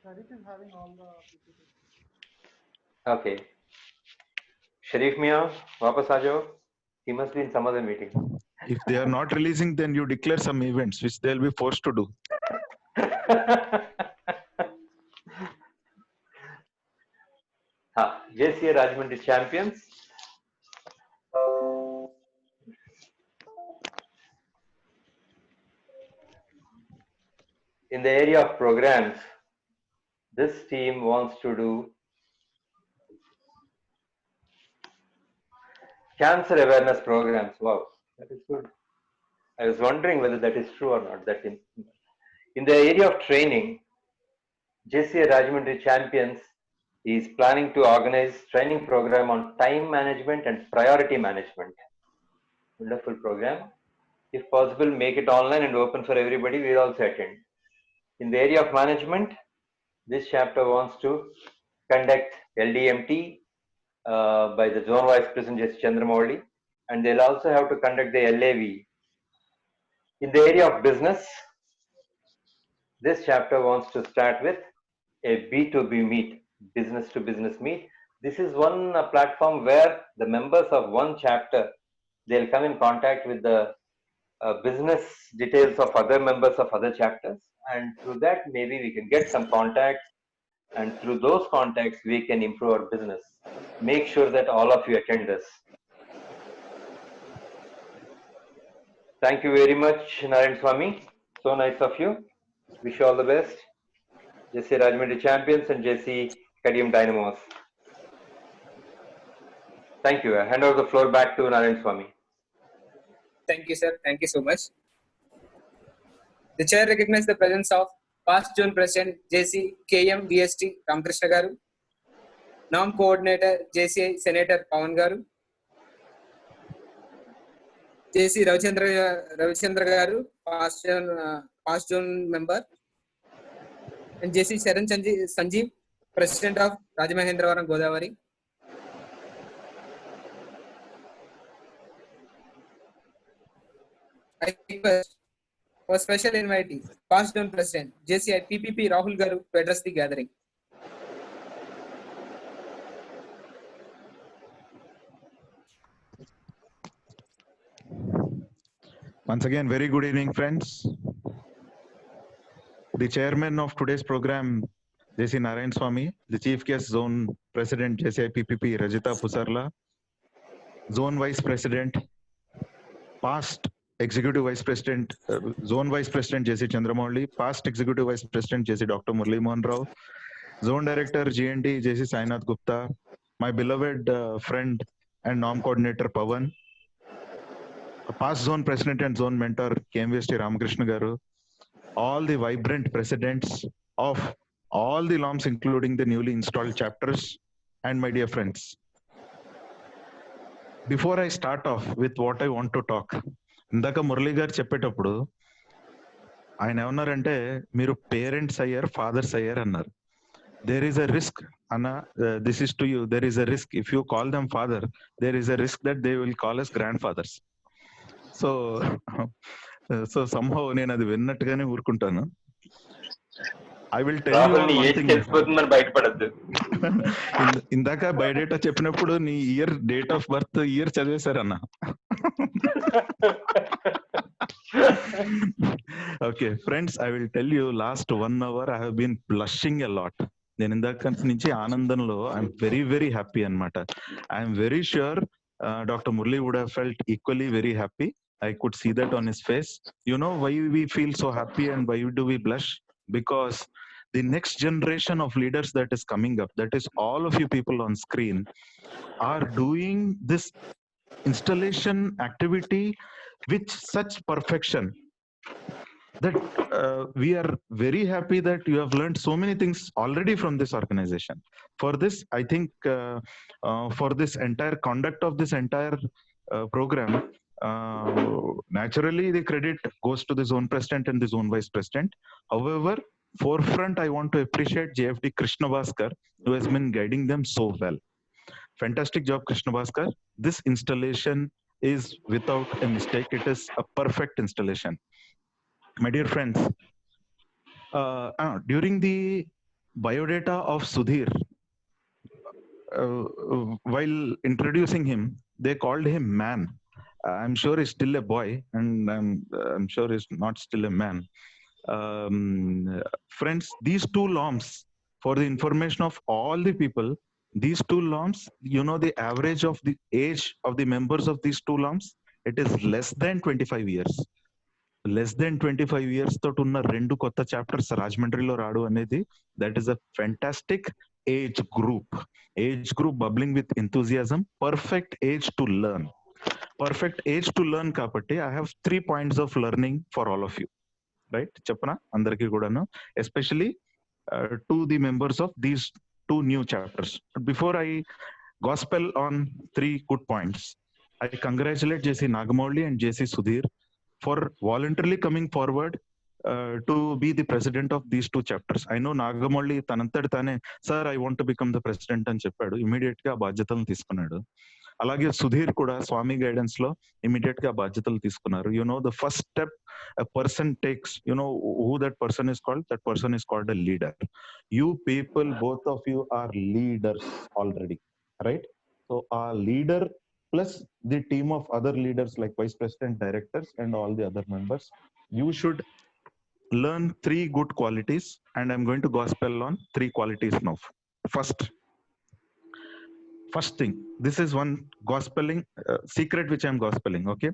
Speaker 6: Sharif is having all the PPT.
Speaker 18: Okay. Sharif Mia, wapas aa jao. He must be in some other meeting.
Speaker 10: If they are not releasing, then you declare some events which they'll be forced to do.
Speaker 18: JCA Rajahmundry Champions. In the area of programs, this team wants to do cancer awareness programs. Wow, that is good. I was wondering whether that is true or not. That in the area of training, JCA Rajahmundry Champions is planning to organize training program on time management and priority management. Wonderful program. If possible, make it online and open for everybody. We'll also attend. In the area of management, this chapter wants to conduct LDMT by the Zone Vice President J. Chandramouli, and they'll also have to conduct the LAV. In the area of business, this chapter wants to start with a B2B meet, business to business meet. This is one platform where the members of one chapter, they'll come in contact with the business details of other members of other chapters, and through that maybe we can get some contacts, and through those contacts we can improve our business. Make sure that all of you attend this. Thank you very much, Narayan Swami. So nice of you. Wish you all the best. JC Rajahmundry Champions and JC Kadiyam Dynamos. Thank you. I hand over the floor back to Narayan Swami.
Speaker 1: Thank you, sir. Thank you so much. The chair recognizes the presence of past Zone President JC KM VST Ramakrishna Garu, NOM Coordinator JCI Senator Pawan Garu, JC Ravichandra Garu, past Zone member, and JC Sharan Sanjeev, President of Rajamahendravaram Godavari. I request for special invitee, past down President JCI PPP Rahul Garu to address the gathering.
Speaker 10: Once again, very good evening, friends. The chairman of today's program, JC Narayan Swami, the chief guest zone president JCI PPP Rajita Pusarla, zone vice president, past executive vice president, zone vice president JC Chandramouli, past executive vice president JC Dr. Murli Mohan Rao, zone director GND JC Sainath Gupta, my beloved friend and norm coordinator Pawan, past zone president and zone mentor KMVST Ramakrishna Garu, all the vibrant presidents of all the LOMs, including the newly installed chapters, and my dear friends. Before I start off with what I want to talk, ఇందాక మురళి గారు చెప్పేటప్పుడు ఆయన ఏమన్నారంటే మీరు parents అయ్యారు, fathers అయ్యారు అన్నారు. There is a risk అన్న, this is to you, there is a risk if you call them father, there is a risk that they will call us grandfathers. So somehow నేను అది విన్నట్టుగానే ఊరుకుంటాను. I will tell you one thing.
Speaker 18: బయటపడద్దు.
Speaker 10: ఇందాక biodata చెప్పినప్పుడు నీ year, date of birth year చదివేశారన్న. Okay friends, I will tell you, last 1 hour I have been blushing a lot. నేను ఇందాక నుంచి ఆనందంలో ఐఎమ్ వెరీ వెరీ హ్యాపీ అనమాట. I'm very sure doctor Murali would have felt equally very happy. I could see that on his face. You know why we feel so happy and why do we blush? Because the next generation of leaders that is coming up, that is all of you people on screen, are doing this installation activity with such perfection that we are very happy that you have learned so many things already from this organization. For this, I think for this entire conduct of this entire program, naturally the credit goes to the zone president and the zone vice president. However, forefront I want to appreciate JFD Krishna Bhaskar, who has been guiding them so well. Fantastic job, Krishna Bhaskar. This installation is without a mistake. It is a perfect installation. My dear friends, during the biodata of Sudhir, while introducing him, they called him man. I'm sure he's still a boy, and I'm sure he's not still a man. Friends, these two LOMs, for the information of all the people, these two LOMs, you know the average of the age of the members of these two LOMs, it is less than 25 years. Less than 25 years తో ఉన్న 2 కొత్త chapters రాజమండ్రిలో రాడు అనేది, that is a fantastic age group bubbling with enthusiasm, perfect age to learn. Perfect age to learn కాబట్టి I have 3 points of learning for all of you, right? చెప్పనా అందరికీ కూడాను, especially to the members of these 2 new chapters. Before I gospel on 3 good points, I congratulate JC Nagamoli and JC Sudhir for voluntarily coming forward to be the president of these 2 chapters. I know Nagamoli తనంతట తానే, sir I want to become the president అని చెప్పాడు, immediate గా బాధ్యతలను తీసుకున్నాడు. అలాగే సుధీర్ కూడా స్వామి guidance లో ఇమీడియట్ గా బాధ్యతలు తీసుకున్నారు. You know the first step a person takes, you know who that person is called? That person is called a leader. You people, both of you are leaders already, right? So a leader plus the team of other leaders like vice president, directors, and all the other members, you should learn 3 good qualities, and I'm going to gospel on 3 qualities now. First thing, this is one gospeling secret which I'm gospeling, okay?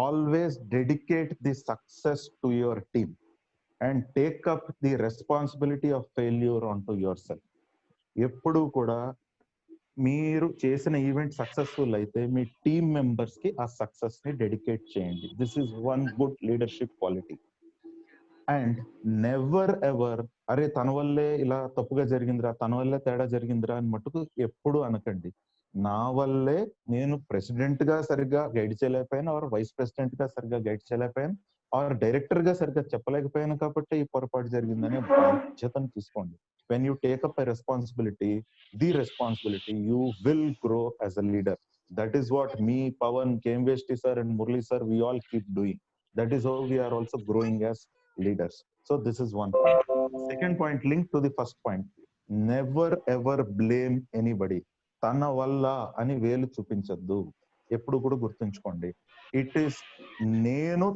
Speaker 10: Always dedicate the success to your team and take up the responsibility of failure onto yourself. ఎప్పుడు కూడా మీరు చేసిన event successful అయితే మీ team members కి ఆ success ని dedicate చేయండి. This is one good leadership quality. And never ever అరే తన వల్లే ఇలా తప్పుగా జరిగిందిరా, తన వల్లే తేడా జరిగిందిరా అని మటుకు ఎప్పుడు అనకండి. నా వల్లే నేను ప్రెసిడెంట్ గా సరిగ్గా గైడ్ చేయలేకపోయాను, ఆర్ వైస్ ప్రెసిడెంట్ గా సరిగ్గా గైడ్ చేయలేకపోయాను, ఆర్ డైరెక్టర్ గా సరిగ్గా చెప్పలేకపోయాను కాబట్టి ఈ పొరపాటు జరిగిందనే బాధ్యతను తీసుకోండి. When you take up a responsibility, the responsibility, you will grow as a leader. That is what me, Pawan, Kemvesti sir and Murli sir, we all keep doing. That is how we are also growing as leaders. So this is one point. Second point linked to the first point. Never ever blame anybody. తన వల్ల అని వేలు చూపించద్దు. ఎప్పుడు కూడా గుర్తుంచుకోండి. It is నేను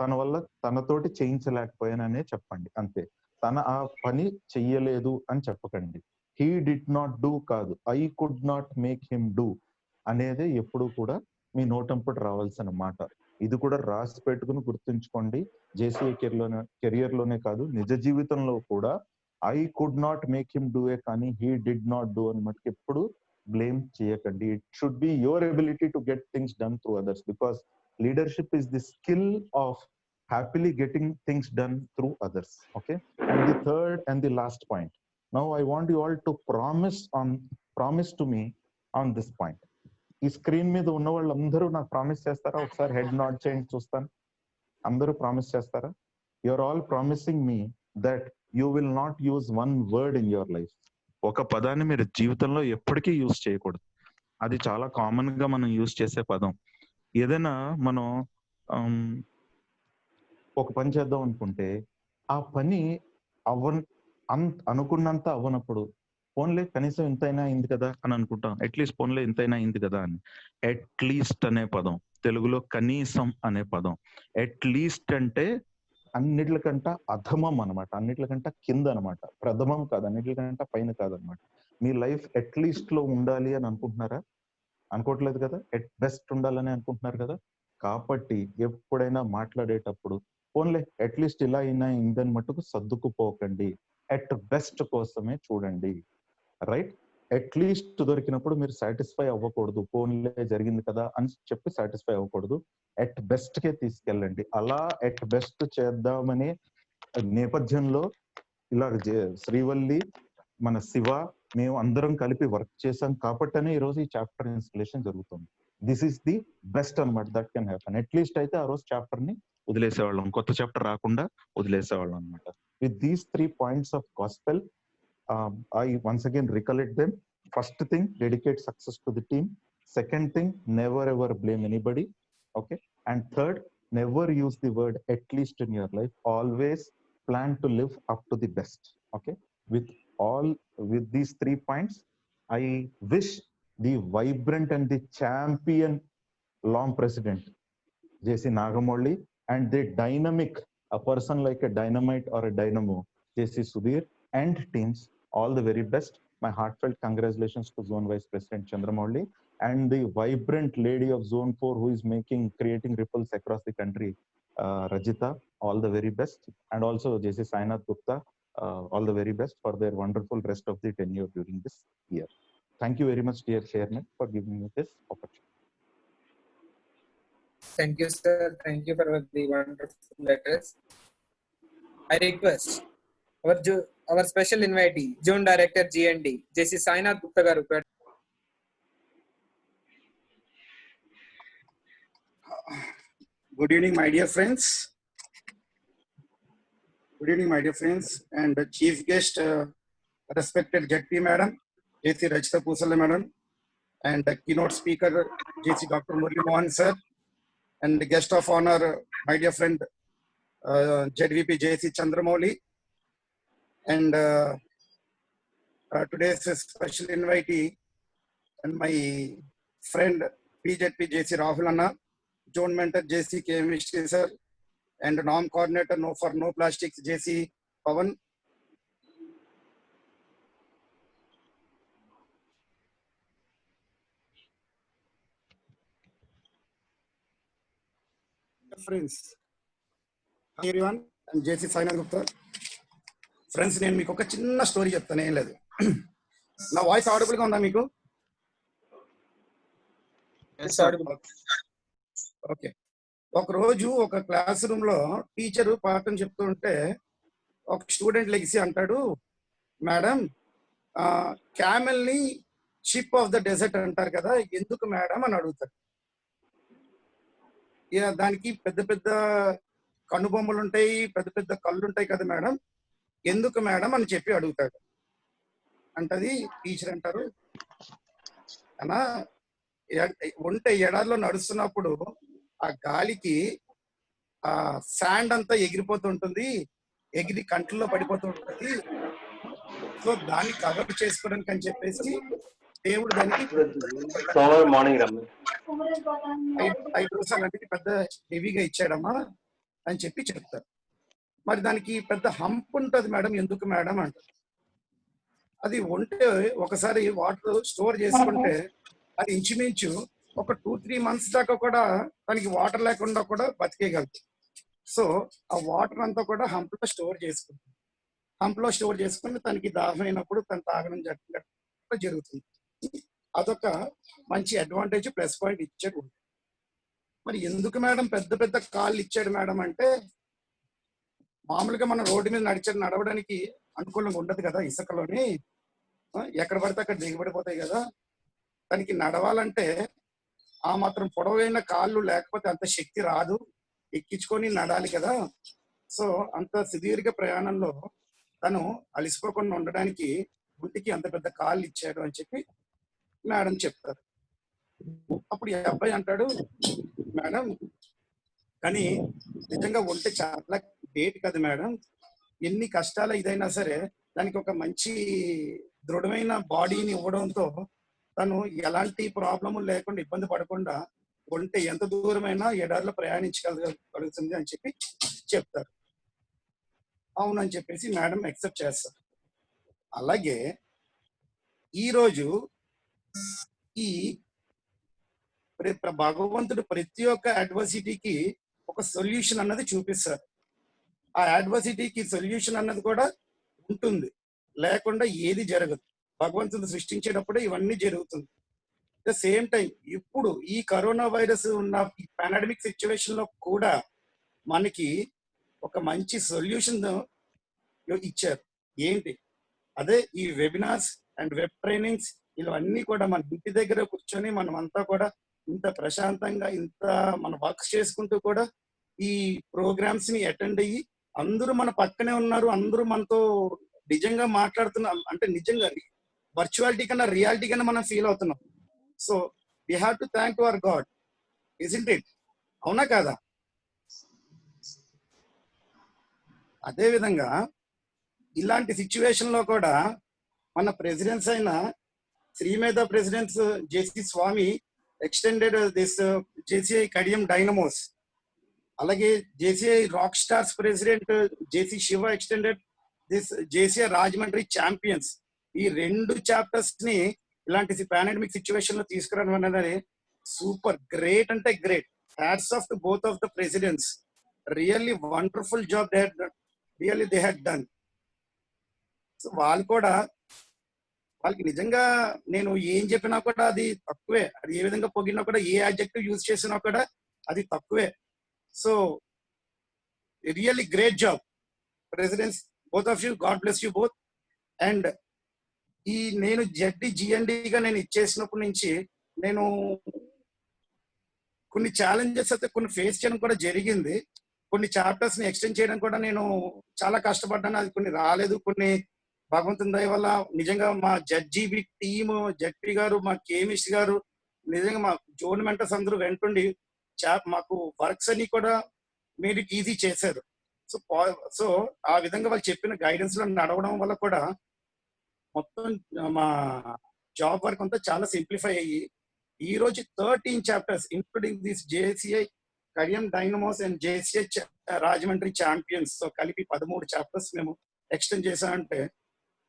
Speaker 10: తన వల్ల తనతోటి చేయించలేకపోయాననే చెప్పండి అంతే. తన ఆ పని చెయ్యలేదు అని చెప్పకండి. హీ డిడ్ నాట్ డూ కాదు, I could not make him do అనేది ఎప్పుడు కూడా మీ నోటంపటి రావాల్సిన మాట. ఇది కూడా రాసి పెట్టుకుని గుర్తుంచుకోండి. జేసీఏ కెరియర్ లోనే కాదు, నిజ జీవితంలో కూడా I could not make him do a కానీ హీ డిడ్ నాట్ డూ అని మటుకు ఎప్పుడు బ్లేమ్ చేయకండి. It should be your ability to get things done through others, because leadership is the skill of happily getting things done through others. Okay, and the third and the last point, now I want you all to promise to me on this point. ఈ screen మీద ఉన్న వాళ్ళందరూ నాకు promise చేస్తారా? ఒకసారి head నాడ్ చేయండి చూస్తాను. అందరూ ప్రామిస్ చేస్తారా? You're all promising me that you will not use one word in your life. ఒక పదాన్ని మీరు జీవితంలో ఎప్పటికీ యూజ్ చేయకూడదు. అది చాలా కామన్ గా మనం యూజ్ చేసే పదం. ఏదైనా మనం ఒక పని చేద్దాం అనుకుంటే ఆ పని అనుకున్నంత అవ్వనప్పుడు పోన్లే కనీసం ఇంతైనా అయింది కదా అని అనుకుంటాం. అట్లీస్ట్ పోన్లే ఇంతైనా అయింది కదా అని. అట్లీస్ట్ అనే పదం, తెలుగులో కనీసం అనే పదం. అట్లీస్ట్ అంటే అన్నిట్లకంట అధమం అనమాట, అన్నిట్లకంట కింద అనమాట, ప్రథమం కాదు, అన్నిట్లకంట పైన కాదనమాట. మీ లైఫ్ అట్లీస్ట్ లో ఉండాలి అని అనుకుంటున్నారా? అనుకోవట్లేదు కదా. ఎట్ బెస్ట్ ఉండాలని అనుకుంటున్నారు కదా. కాబట్టి ఎప్పుడైనా మాట్లాడేటప్పుడు పోన్లే అట్లీస్ట్ ఇలా అయినా ఇందని మట్టుకు సర్దుకుపోకండి. ఎట్ బెస్ట్ కోసమే చూడండి. రైట్? అట్లీస్ట్ దొరికినప్పుడు మీరు సాటిస్ఫై అవ్వకూడదు. పోన్లే జరిగింది కదా అని చెప్పి సాటిస్ఫై అవ్వకూడదు. ఎట్ బెస్ట్ కే తీసుకెళ్ళండి. అలా ఎట్ బెస్ట్ చేద్దామనే నేపథ్యంలో ఇలా శ్రీవల్లి, మన శివ, మేము అందరం కలిపి వర్క్ చేసాం కాబట్టనే ఈరోజు ఈ చాప్టర్ ఇన్స్టలేషన్ జరుగుతుంది. దిస్ ఈస్ ది బెస్ట్ అనమాట దట్ కెన్ హ్యాపన్. అట్లీస్ట్ అయితే ఆ రోజు చాప్టర్ ని వదిలేసేవాళ్ళం, కొత్త చాప్టర్ రాకుండా వదిలేసేవాళ్ళం అనమాట. With these 3 points of gospel, I once again recollect them. First thing, dedicate success to the team. Second thing, never ever blame anybody. Okay, and third, never use the word at least in your life. Always plan to live up to the best. Okay, with these 3 points, I wish the vibrant and the champion long president JC Nagamolli and the dynamic, a person like a dynamite or a dynamo, JC Sudhir and teams, all the very best. My heartfelt congratulations to Zone Vice President Chandramouli and the vibrant lady of Zone 4 who is creating ripples across the country, Rajita, all the very best. And also JC Sainath Gupta, all the very best for their wonderful rest of the tenure during this year. Thank you very much, dear Chairman, for giving me this opportunity.
Speaker 1: Thank you, sir. Thank you for the wonderful address. I request our special invitee, Zone Director GND, JC Sainath Gupta garu.
Speaker 8: Good evening, my dear friends. Good evening, my dear friends, and the chief guest, respected JP Madam, JC Rajita Pusala Madam, and the keynote speaker, JC Dr. Murli Mohan sir, and the guest of honor, my dear friend, ZVP JC Chandramouli, and today's special invitee, and my friend PJP JC Rahul Anna, Zone Mentor JC Kemvesti sir, and norm coordinator No for No Plastics JC Pawan. Friends, hi everyone, I'm JC Sainath Gupta. Friends, నేను మీకు ఒక చిన్న story చెప్తాను, ఏం లేదు. నా voice audible గా ఉందా మీకు? ఓకే. ఒక రోజు ఒక క్లాస్ రూమ్ లో టీచర్ పాఠం చెప్తుంటే ఒక స్టూడెంట్ లెగిసి అంటాడు, మేడం క్యామెల్ ని షిప్ ఆఫ్ ద డెజర్ట్ అంటారు కదా, ఎందుకు మేడం అని అడుగుతాడు. దానికి పెద్ద పెద్ద
Speaker 19: కనుబొమ్మలు ఉంటాయి, పెద్ద పెద్ద కళ్ళు ఉంటాయి కదా మేడం, ఎందుకు మేడం అని చెప్పి అడుగుతాడు. అంటది టీచర్ అంటారు, అనా ఒంటె ఎడారిలో నడుస్తున్నప్పుడు ఆ గాలికి ఆ శాండ్ అంతా ఎగిరిపోతుంటుంది, ఎగిరి కంట్లలో పడిపోతూ ఉంటుంది. సో దాన్ని కవర్ చేసుకోవడానికి అని చెప్పేసి దేవుడు దానికి
Speaker 18: మార్నింగ్
Speaker 19: హైడ్రోసాల్ అంటే పెద్ద హెవీగా ఇచ్చాడమ్మా అని చెప్పి చెప్తారు. మరి దానికి పెద్ద హంప్ ఉంటుంది మేడం, ఎందుకు మేడం అంటారు. అది ఒంటే ఒకసారి వాటర్ స్టోర్ చేసుకుంటే అది ఇంచుమించు ఒక 2-3 months దాకా కూడా దానికి వాటర్ లేకుండా కూడా బతికేయగలదు. సో ఆ వాటర్ అంతా కూడా హంప్లో స్టోర్ చేసుకుంటుంది. హంప్లో స్టోర్ చేసుకుని తనకి దాహమైనప్పుడు తను తాగడం జరుగుతుంది. అదొక మంచి అడ్వాంటేజ్, ప్లస్ పాయింట్ ఇచ్చాడు. మరి ఎందుకు మేడం పెద్ద పెద్ద కాళ్ళు ఇచ్చాడు మేడం అంటే, మామూలుగా మనం రోడ్డు మీద నడవడానికి అనుకూలంగా ఉండదు కదా, ఇసుకలోని ఎక్కడ పడితే అక్కడ దిగబడిపోతాయి కదా. దానికి నడవాలంటే ఆ మాత్రం పొడవైన కాళ్ళు లేకపోతే అంత శక్తి రాదు, ఎక్కించుకొని నడాలి కదా. సో అంత సుదీర్ఘ ప్రయాణంలో తను అలసిపోకుండా ఉండడానికి ఒంటికి అంత పెద్ద కాళ్ళు ఇచ్చాడు అని చెప్పి మేడం చెప్తారు. అప్పుడు ఈ అబ్బాయి అంటాడు, మేడం కానీ నిజంగా ఒంటె చాలా గ్రేట్ కదా మేడం, ఎన్ని కష్టాలు ఇదైనా సరే దానికి ఒక మంచి దృఢమైన బాడీని ఇవ్వడంతో తను ఎలాంటి ప్రాబ్లము లేకుండా ఇబ్బంది పడకుండా ఒంటె ఎంత దూరమైనా ఎడారిలో ప్రయాణించగలుగుతుంది అని చెప్పి చెప్తారు. అవునని చెప్పేసి మేడం యాక్సెప్ట్ చేస్తారు. అలాగే ఈరోజు ఈ భగవంతుడు ప్రతి ఒక్క అడ్వర్సిటీకి ఒక సొల్యూషన్ అన్నది చూపిస్తారు. ఆ అడ్వర్సిటీకి సొల్యూషన్ అన్నది కూడా ఉంటుంది, లేకుండా ఏది జరగదు. భగవంతుడు సృష్టించేటప్పుడే ఇవన్నీ జరుగుతుంది. ద సేమ్ టైం ఇప్పుడు ఈ కరోనా వైరస్ ఉన్న ఈ పాండమిక్ సిచ్యువేషన్ లో కూడా మనకి ఒక మంచి సొల్యూషన్ ఇచ్చారు. ఏంటి అదే ఈ వెబినార్స్ అండ్ వెబ్ ట్రైనింగ్స్. ఇవన్నీ కూడా మన ఇంటి దగ్గర కూర్చొని మనం అంతా కూడా ఇంత ప్రశాంతంగా ఇంత మన వర్క్స్ చేసుకుంటూ కూడా ఈ ప్రోగ్రామ్స్ ని అటెండ్ అయ్యి అందరూ మన పక్కనే ఉన్నారు, అందరూ మనతో నిజంగా మాట్లాడుతున్నాం. అంటే నిజంగా వర్చువాలిటీ కన్నా రియాలిటీ కన్నా మనం ఫీల్ అవుతున్నాం. So we have to thank to our God, isn't it? అవునా కాదా? అదే విధంగా ఇలాంటి సిచ్యువేషన్ లో కూడా మన ప్రెసిడెంట్స్ అయిన Srimedha presidents JC Swamy extended this JCI Kadiyam dynamos. అలాగే JCI rock stars president JC Shiva extended this JCI Rajahmundry champions. ఈ 2 చాప్టర్స్ ని ఇలాంటి పాండమిక్ సిచ్యువేషన్ లో తీసుకురావడం అనేది సూపర్ గ్రేట్ అంటే great. Hats off to both of the presidents. Really wonderful job they had done. So వాళ్ళు కూడా వాళ్ళకి నిజంగా నేను ఏం చెప్పినా కూడా అది తక్కువే. అది ఏ విధంగా పొగినా కూడా, ఏ అడ్జెక్టివ్ యూజ్ చేసినా కూడా అది తక్కువే. So really great job presidents, both of you. God bless you both. And ఈ నేను జిఎన్డిగా నేను ఇచ్చేసినప్పటి నుంచి నేను కొన్ని ఛాలెంజెస్ అయితే కొన్ని ఫేస్ చేయడం కూడా జరిగింది. కొన్ని చాప్టర్స్ ని ఎక్స్టెండ్ చేయడం కూడా నేను చాలా కష్టపడ్డాను. అది కొన్ని రాలేదు, కొన్ని భగవంతుని దయ వల్ల నిజంగా మా జడ్జీబీ టీము, జడ్పీ గారు, మా కేమిస్ట్ గారు, నిజంగా మా జోన్ మెంటర్స్ అందరూ వెంటుండి మాకు వర్క్స్ అన్ని కూడా మీరు ఈజీ చేశారు. సో ఆ విధంగా వాళ్ళు చెప్పిన గైడెన్స్ లో నడవడం వల్ల కూడా మొత్తం మా జాబ్ వర్క్ అంతా చాలా సింప్లిఫై అయ్యి ఈ రోజు 13 chapters including this JCI Kadiyam dynamos and JCI Rajahmundry champions తో కలిపి 13 చాప్టర్స్ మేము ఎక్స్టెండ్ చేసామంటే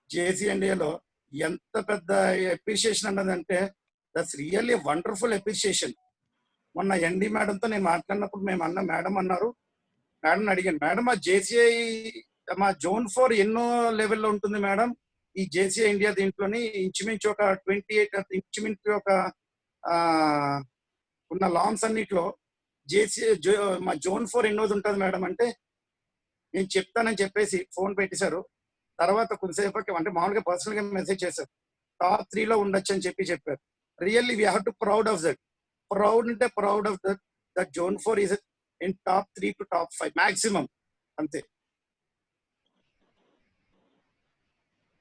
Speaker 19: జేసీఎన్ఏలో ఎంత పెద్ద అప్రిషియేషన్ అన్నదంటే దట్స్ రియల్లీ వండర్ఫుల్ అప్రిషియేషన్. మొన్న ఎన్డి మేడంతో నేను మాట్లాడినప్పుడు మేడం అన్నారు, మేడం అడిగాను, మేడం ఆ జేసీఐ మా జోన్ 4 ఎన్నో లెవెల్లో ఉంటుంది మేడం? ఈ జేసీఐ ఇండియా దీంట్లోని ఇంచుమించు ఒక 28 ఇంచుమించు ఒక ఉన్న లాన్స్ అన్నిట్లో మా జోన్ 4 ఎన్నోది ఉంటుంది మేడం అంటే, నేను చెప్తానని చెప్పేసి ఫోన్ పెట్టేశారు. తర్వాత కొంతసేపు అంటే మామూలుగా పర్సనల్ గా మెసేజ్ చేశారు, టాప్ 3లో ఉండొచ్చు అని చెప్పారు. Really we have to proud of that. Proud అంటే proud of that zone 4 is in top 3 to top 5 maximum. Ante.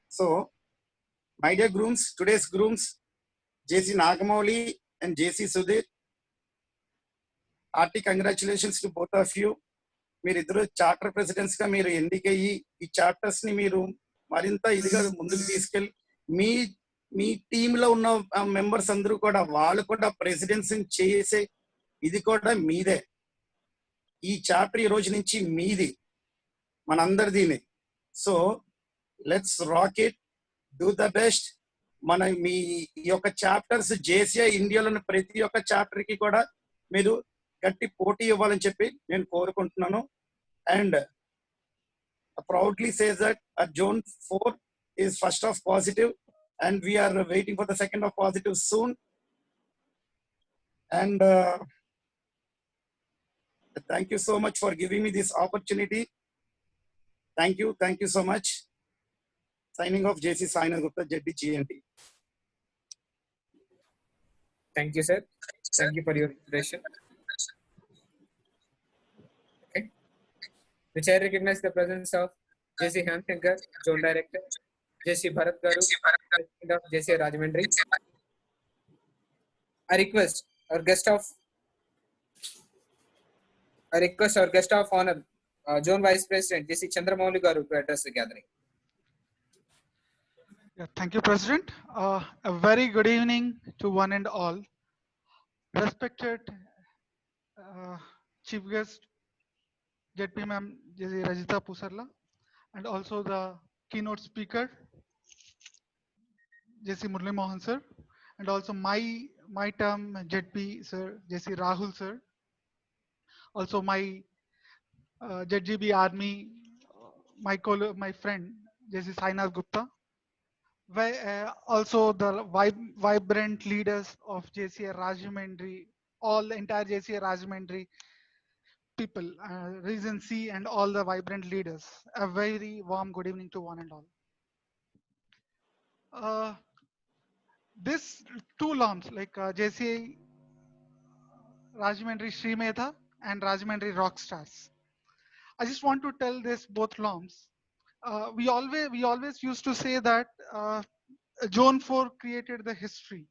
Speaker 19: So, my dear grooms, today's grooms, JC Nagamoli and JC Sudhir, hearty congratulations to both of you. మీరిద్దరు charter presidents గా మీరు ఎన్నికయ్యి ఈ charters ని మీరు మరింత ఇదిగా ముందుకు తీసుకెళ్ళి మీ టీంలో ఉన్న మెంబర్స్ అందరూ కూడా వాళ్ళు కూడా ప్రెసిడెన్సీ చేసే ఇది కూడా మీదే. ఈ చాప్టర్ ఈ రోజు నుంచి మీది, మనందరిదీని. So let's rock it, do the best. మీ ఈ యొక్క చాప్టర్స్ జేసీఐ ఇండియాలోని ప్రతి ఒక్క చాప్టర్ కి కూడా మీరు గట్టి పోటీ ఇవ్వాలని చెప్పి నేను కోరుకుంటున్నాను. And proudly says that Zone 4 is first of positive, and we are waiting for the second of positive soon. And thank you so much for giving me this opportunity. Thank you so much. Signing off, JC Sainath Gupta, JD GNT.
Speaker 1: Thank you, sir. Thank you for your introduction. Okay. The chair recognizes the presence of JC Hamshankar, Zone Director, JC Bharat Garu, President of JC Rajahmundry. I request our guest of honor, Zone Vice President JC Chandramouli Garu, to address the gathering.
Speaker 6: Yeah, thank you, President. A very good evening to one and all. Respected Chief Guest, JP Ma'am Rajita Pusarla, and also the keynote speaker, JC Murli Mohan sir, and also my term JP sir, JC Rahul sir, also my JGB Army, my friend JC Sainath Gupta, also the vibrant leaders of JCA Rajahmundry, all the entire JCA Rajahmundry people, Region C, and all the vibrant leaders. A very warm good evening to one and all. This two LOMs, like JCA Rajahmundry Sri Medha and Rajahmundry Rockstars. I just want to tell this both LOMs. We always used to say that Zone 4 created the history.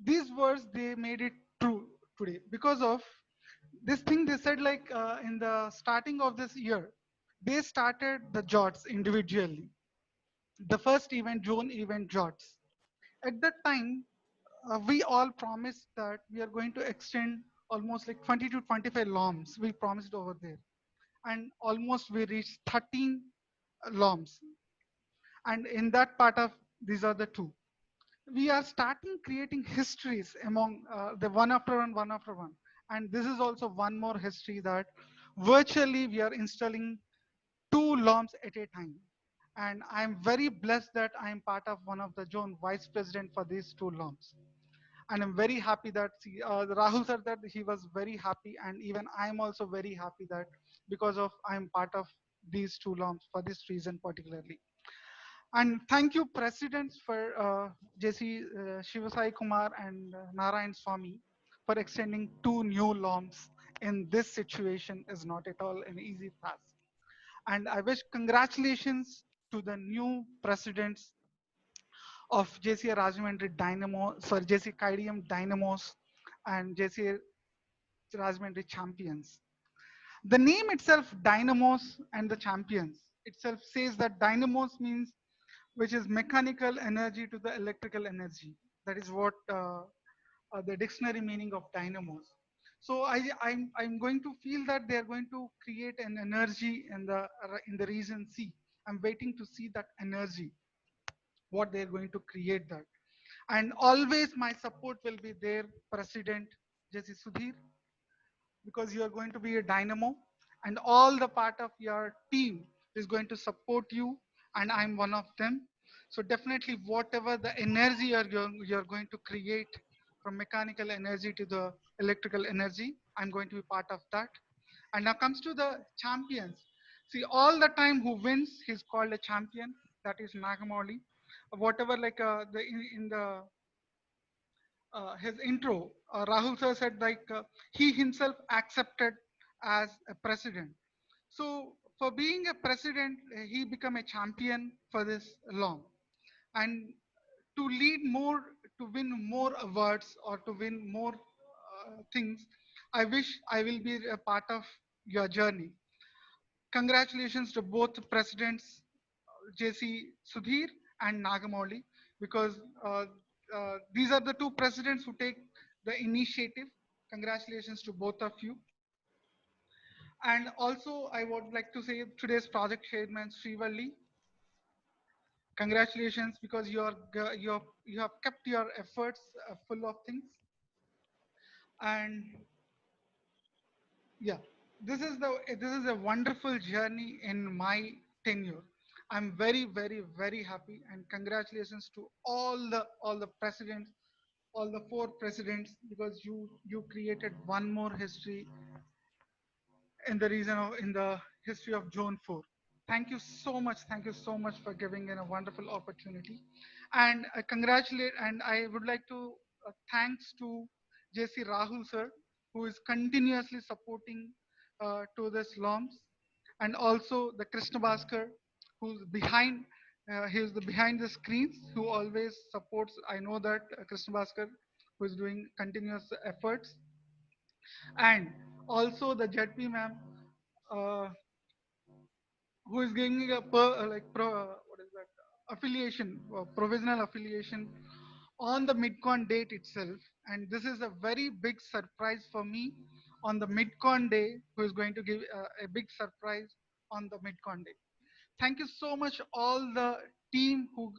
Speaker 6: These words, they made it true today because of this thing they said, like in the starting of this year, they started the JOTS individually. The first event, Zone event JOTS. At that time, we all promised that we are going to extend almost like 20 to 25 LOMs. We promised over there. And almost we reached 13 LOMs. And in that part of, these are the two. We are starting creating histories among the one after one. And this is also one more history that virtually we are installing 2 LOMs at a time. And I'm very blessed that I'm part of one of the Zone Vice President for these 2 LOMs. And I'm very happy that Rahul sir, that he was very happy, and even I'm also very happy that because of I'm part of these 2 LOMs for this reason particularly. And thank you, presidents, for JC Shivasai Kumar and Narayan Swami for extending 2 new LOMs in this situation is not at all an easy task. And I wish congratulations to the new presidents of JCA Rajahmundry JC Kaidium Dynamos and JCA Rajahmundry Champions. The name itself, Dynamos and the Champions, itself says that Dynamos means which is mechanical energy to the electrical energy. That is what the dictionary meaning of dynamos. So I'm going to feel that they're going to create an energy in the region C. I'm waiting to see that energy, what they're going to create that. And always my support will be there, President JC Sudhir, because you are going to be a dynamo, and all the part of your team is going to support you, and I'm one of them. So definitely whatever the energy you're going to create from mechanical energy to the electrical energy, I'm going to be part of that. And now comes to the champions. See, all the time who wins, he's called a champion. That is Nagamoli. Whatever, like in the his intro, Rahul sir said like he himself accepted as a president. So for being a president, he became a champion for this long. And to lead more, to win more awards or to win more things, I wish I will be a part of your journey. Congratulations to both presidents, JC Sudhir and Nagamoli, because these are the two presidents who take the initiative. Congratulations to both of you. And also, I would like to say today's project chairman, Srivalli, congratulations, because you have kept your efforts full of things. And yeah, this is a wonderful journey in my tenure. I'm very happy, and congratulations to all the presidents, all the 4 presidents, because you created one more history in the history of Zone 4. Thank you so much. Thank you so much for giving in a wonderful opportunity. And I would like to thanks to JC Rahul sir, who is continuously supporting to this LOMS, and also the Krishna Bhaskar, who's behind. He's the behind the screens who always supports. I know that Krishna Bhaskar, who is doing continuous efforts, and also the JP ma'am, who is giving a what is that affiliation, provisional affiliation on the midcon date itself. And this is a very big surprise for me on the midcon day, who is going to give a big surprise on the midcon day. Thank you so much, all the team who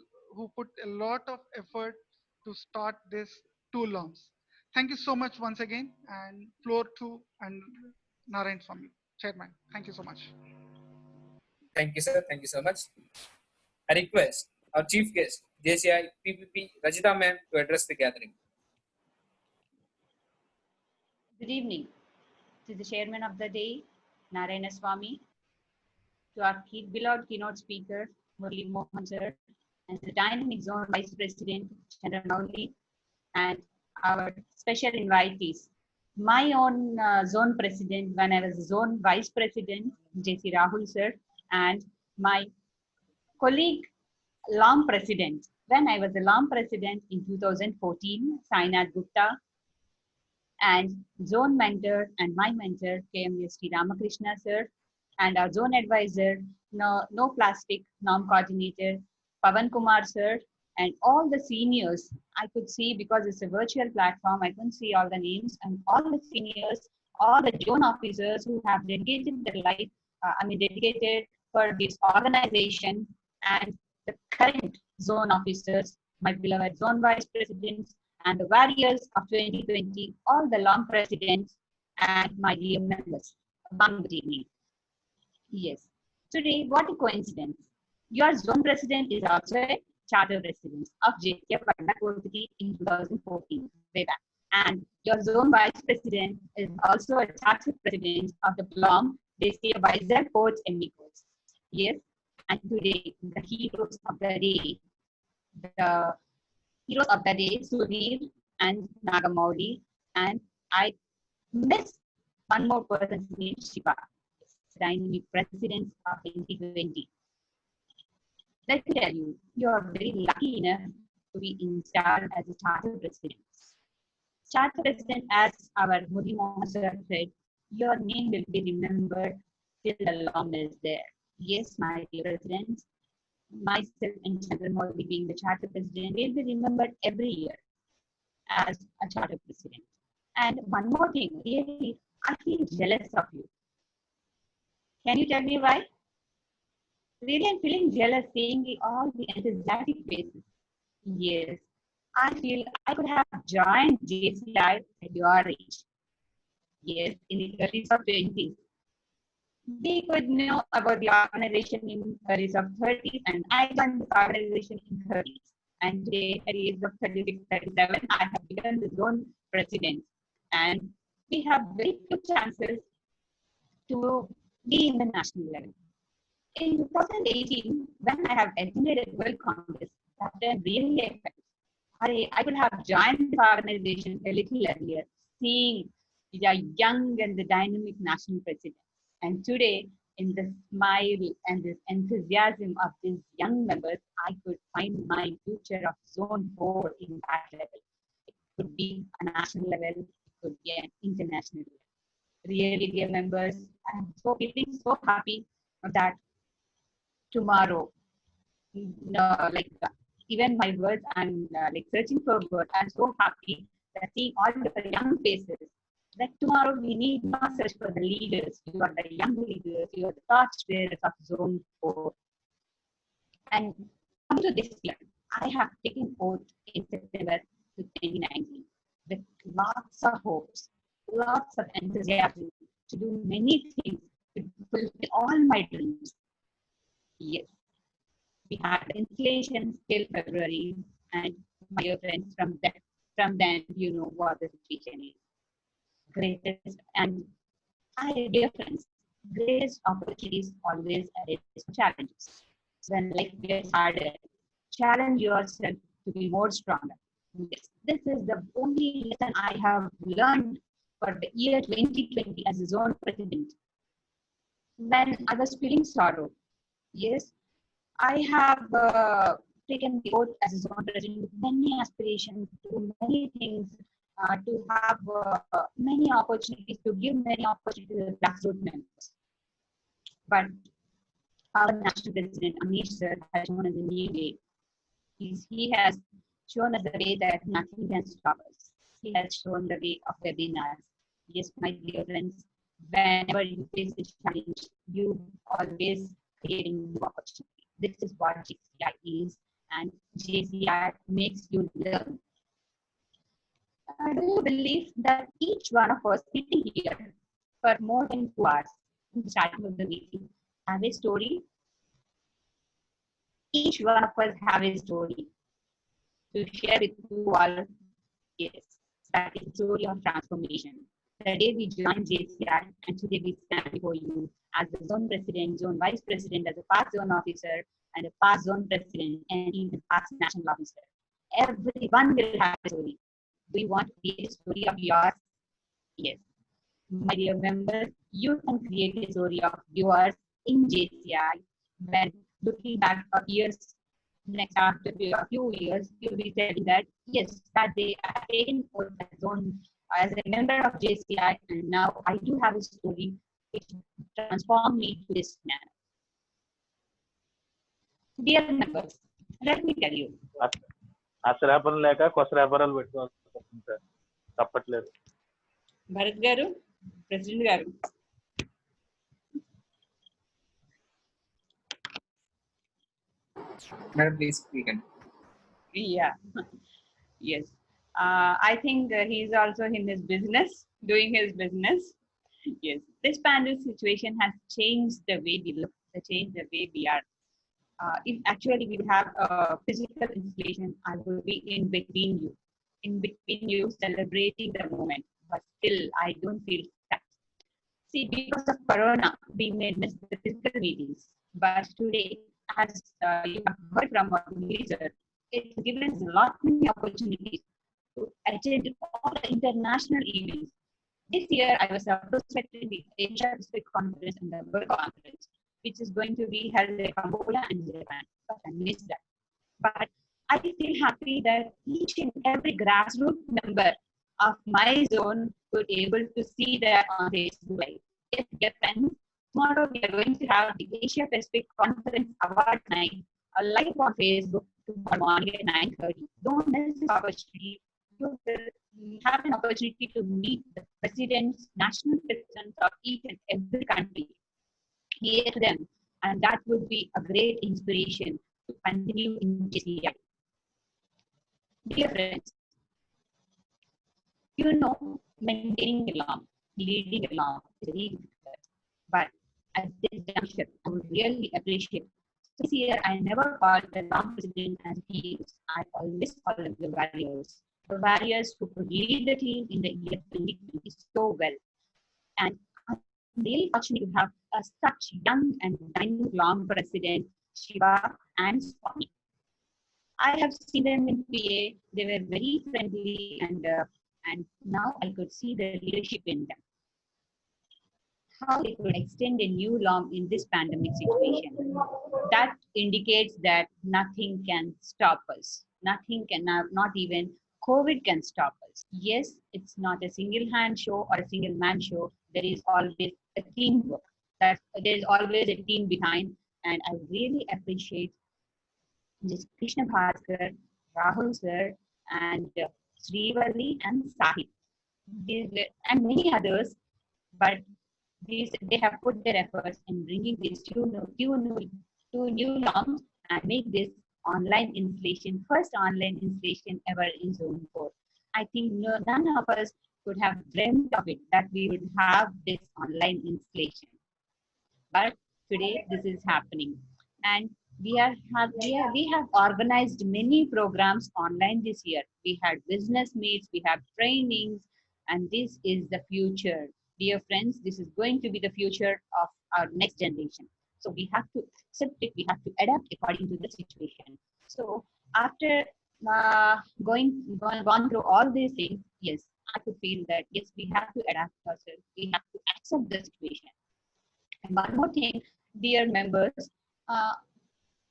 Speaker 6: put a lot of effort to start this 2 LOMS. Thank you so much once again, and floor to and Narayan Swami, Chairman. Thank you so much.
Speaker 1: Thank you, sir. Thank you so much. I request our chief guest, JCI PPP Rajita ma'am, to address the gathering.
Speaker 3: Good evening to the chairman of the day, Narayana Swami, to our beloved keynote speaker, Murli Mohan sir, and the Dynamic Zone Vice President, Chandranauli, and our special invitees. My own zone president, when I was zone vice president, JC Rahul sir, and my colleague, LOM president, when I was the LOM president in 2014, Sainath Gupta, and zone mentor and my mentor, KMST Ramakrishna sir, and our zone advisor, no plastic norm coordinator, Pavan Kumar sir, and all the seniors. I could see, because it's a virtual platform, I couldn't see all the names, and all the seniors, all the zone officers who have dedicated their life, dedicated for this organization, and the current zone officers, my beloved zone vice presidents, and the warriors of 2020, all the LOM presidents, and my dear members. Good evening. Yes. Today, what a coincidence. Your zone president is also a charter president of JTF University in 2014, way back. And your zone vice president is also a charter president of the PLOM, JCF Vizag Coach and Coach. Yes. And today, the heroes of the day, Sudhir and Nagamoli, and I miss one more person's name, Shiva, Dynamic President of 2020. Let me tell you, you are very lucky enough to be installed as a charter president. Charter president, as our Murli Mohan sir said, your name will be remembered till the LOM is there. Yes, my dear president, myself and Chandramouli being the charter president will be remembered every year as a charter president. And one more thing, really, I feel jealous of you. Can you tell me why? Really, I'm feeling jealous seeing all the enthusiastic faces. Yes, I feel I could have joined JCI at your age. Yes, in the 30s or 20s. We could know about the organization in 30s of 30s, and I joined this organization in 30s. And today, at the age of 36, 37, I have become the zone president. And we have very few chances to be in the national level. In 2018, when I have attended a World Congress, that I'm really excited. I could have joined the organization a little earlier, seeing the young and the dynamic national president. And today, in the smile and this enthusiasm of these young members, I could find my future of Zone 4 in that level. It could be a national level, it could be an international level. Really, dear members, I'm so feeling so happy that tomorrow, like even my words, I'm like searching for words. I'm so happy that seeing all the young faces. That tomorrow we need not search for the leaders. You are the young leaders. You are the torch bearers of Zone 4. And come to this year, I have taken oath in September 2019 with lots of hopes, lots of enthusiasm to do many things to fulfill all my dreams. Yes, we had installations till February, and my dear friends, from then you know what the situation is. Greatest and dear friends, greatest opportunities always arise from challenges. When life gets harder, challenge yourself to be more stronger. This is the only lesson I have learned for the year 2020 as a zone president. When I was feeling sorrow, yes, I have taken the oath as a zone president with many aspirations to do many things, to have many opportunities, to give many opportunities to the grassroots members. But our national president, Amish sir, has shown us a new way. He has shown us the way that nothing can stop us. He has shown the way of webinars. Yes, my dear friends, whenever you face a challenge, you always create a new opportunity. This is what JCI is, and JCI makes you learn. Do you believe that each one of us sitting here for more than 2 hours in the starting of the meeting have a story? Each one of us have a story to share with you all. Yes, that is the story of transformation. The day we joined JCI, and today we stand before you as the zone president, zone vice president, as a past zone officer, and a past zone president, and even past national officer. Everyone will have a story. Do you want to create a story of yours? Yes. My dear members, you can create a story of yours in JCI. When looking back of years, next after a few years, you'll be telling that, yes, that day I have taken oath as a member of JCI, and now I do have a story which transformed me to this manner. Dear members, let me tell you.
Speaker 20: అసలు లేక కొత్త వ్యాపారాలు పెట్టుకోవాల్సి sir తప్పట్లేదు.
Speaker 3: భరత్ గారు, president గారు.
Speaker 1: Madam, please begin.
Speaker 3: Yeah. Yes. I think he's also in his business, doing his business. Yes. This pandemic situation has changed the way we look, changed the way we are. If actually we have a physical installation, I will be in between you, celebrating the moment. But still, I don't feel stuck. See, because of Corona, we may miss the physical meetings. But today, as you have heard from our leader, it's given us a lot many opportunities to attend all the international events. This year, I was supposed to attend the Asia Pacific Conference and the World Conference, which is going to be held in Cambodia and Japan. But I missed that. But I feel happy that each and every grassroots member of my zone could able to see that on Facebook Live. Yes, dear friends, tomorrow we are going to have the Asia Pacific Conference Award Night live on Facebook tomorrow morning at 9:30. Don't miss this opportunity. You will have an opportunity to meet the presidents, national presidents of each and every country. Hear them, and that would be a great inspiration to continue in JCI. Dear friends, you know, maintaining along, leading along is very difficult. But at this juncture, I would really appreciate. This year, I never called the long president as teams. I always call them the warriors. The warriors who could lead the team in the year 2020 so well. And I'm really fortunate to have such young and dynamic long president, Shiva and Swami. I have seen them in PA. They were very friendly, and now I could see the leadership in them. How they could extend a new law in this pandemic situation. That indicates that nothing can stop us. Nothing can, not even COVID can stop us. Yes, it's not a single hand show or a single man show. There is always a teamwork. That there is always a team behind, and I really appreciate this Krishna Bhaskar, Rahul sir, and Srivalli and Sahit, and many others. But they have put their efforts in bringing these two new norms and make this online installation, first online installation ever in Zone 4. I think none of us could have dreamt of it, that we would have this online installation. But today this is happening. And we have organized many programs online this year. We had business meets, we have trainings, and this is the future. Dear friends, this is going to be the future of our next generation. So we have to accept it, we have to adapt according to the situation. So after gone through all these things, yes, I could feel that yes, we have to adapt ourselves, we have to accept the situation. And one more thing, dear members,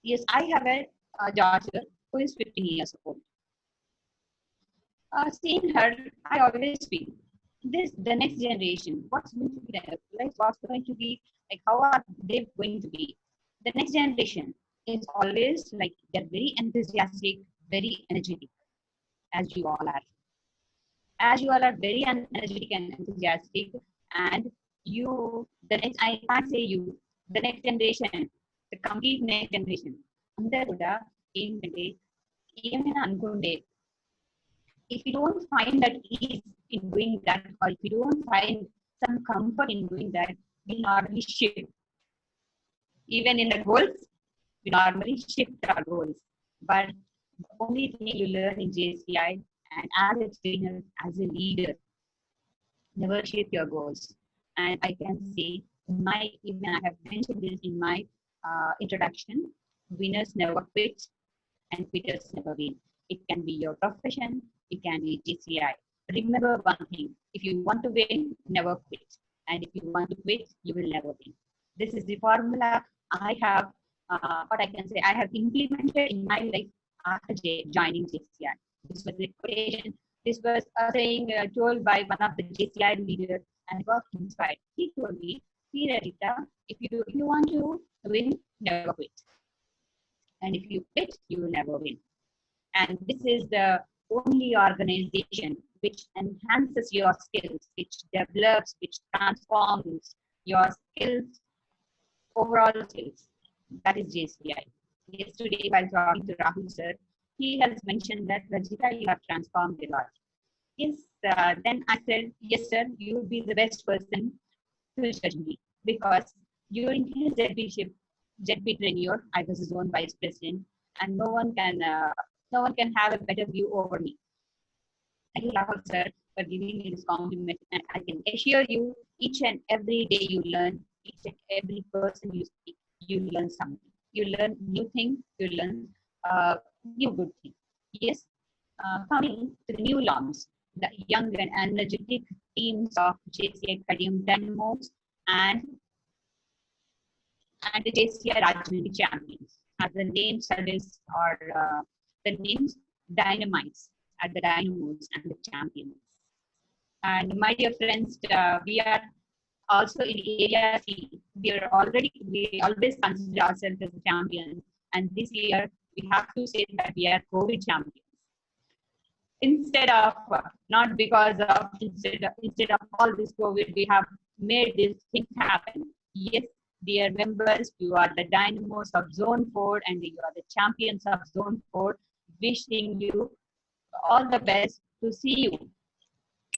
Speaker 3: yes, I have a daughter who is 15 years old. Seeing her, I always feel the next generation, what's going to be their life, what's going to be, like, how are they going to be? The next generation is always like, they're very enthusiastic, very energetic, as you all are. As you all are very energetic and enthusiastic, and I can't say you, the next generation, the complete next generation, అందరూ కూడా ఏంటంటే ఏమైనా అనుకుంటే, if you don't find that ease in doing that, or if you don't find some comfort in doing that, we normally shift. Even in the goals, we normally shift our goals. But the only thing you learn in JCI and as a trainer, as a leader, never shift your goals. And I can say, even I have mentioned this in my introduction, winners never quit and quitters never win. It can be your profession, it can be JCI. Remember one thing, if you want to win, never quit. And if you want to quit, you will never win. This is the formula I have, what I can say, I have implemented in my life after joining JCI. This was the quotation, this was a saying told by one of the JCI leaders, and got inspired. He told me, see Rita, if you want to win, never quit. And if you quit, you will never win. And this is the only organization which enhances your skills, which develops, which transforms your skills, overall skills. That is JCI. Yesterday, while talking to Rahul sir, he has mentioned that, Rajita, you have transformed a lot. Yes, then I said, yes sir, you will be the best person to judge me, because during his ZB tenure, I was his own vice president, and no one can have a better view over me. Thank you, Rahul sir, for giving me this compliment, and I can assure you, each and every day you learn, each and every person you speak, you learn something. You learn new things, you learn new good things. Yes, coming to the new launch, the young and energetic teams of JCI Kadiyam Dynamos and the JCI Rajahmundry champions, as the name suggests, or the names dynamites, at the dynamos and the champions. And my dear friends, we are also in area C. We always consider ourselves as champions, and this year we have to say that we are COVID champions. Instead of all this COVID, we have made these things happen. Yes, dear members, you are the dynamos of Zone 4 and you are the champions of Zone 4. Wishing you all the best to see you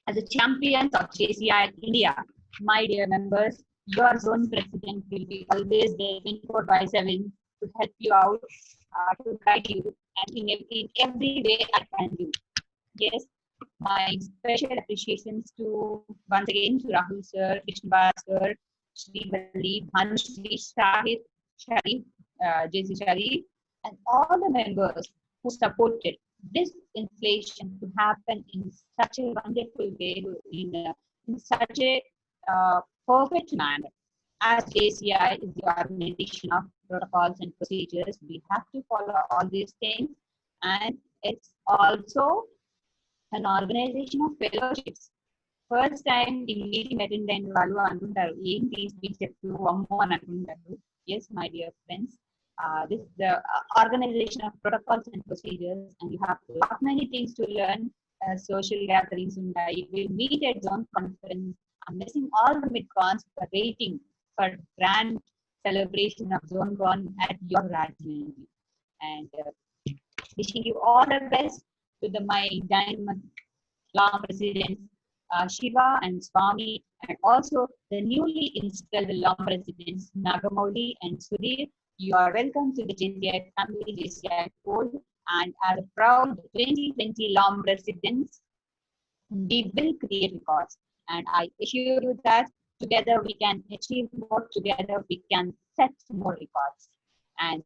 Speaker 3: as the champions of JCI India. My dear members, your zone president will be always there 24/7 to help you out, to guide you, and in every way I can do. Yes, my special appreciations to, once again, to Rahul sir, Krishna Bhaskar, Srivalli, Bhanushri, Sahit, Sharif, JC Sharif, and all the members
Speaker 21: who supported this installation to happen in such a wonderful way, in such a perfect manner. As JCI is the organization of protocols and procedures, we have to follow all these things, and it's also an organization of fellowships. First time ఈ meeting attend అయిన వాళ్ళు అనుకుంటారు ఏంటి speech చెప్తూ అమ్మో అని అనుకుంటారు. Yes, my dear friends, this is the organization of protocols and procedures, and you have lot many things to learn. Social gatherings undayi. We'll meet at zone conference. I'm missing all the midcons for waiting for grand celebration of zone con at your Rajmundry. And wishing you all the best to my Dynamite Law Presidents, Shiva and Swami, and also the newly installed Law Presidents, Nagamouli and Sudhir. You are welcome to the JCI family, JCI fold, and as a proud 2020 Law Presidents, we will create records. And I assure you that together we can achieve more, together we can set more records. And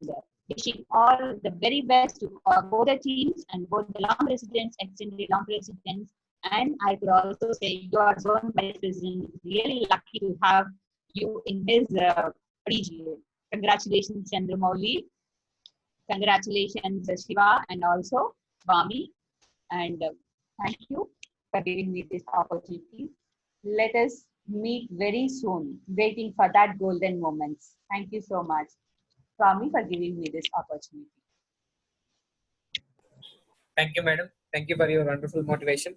Speaker 21: wishing all the very best to both the teams and both the Law Presidents, extended Law Presidents. And I could also say your zone vice president is really lucky to have you in his PGA. Congratulations, Chandramouli. Congratulations, Shiva, and also Swami. And thank you for giving me this opportunity. Let us meet very soon, waiting for that golden moments. Thank you so much, Swami, for giving me this opportunity.
Speaker 1: Thank you, madam. Thank you for your wonderful motivation.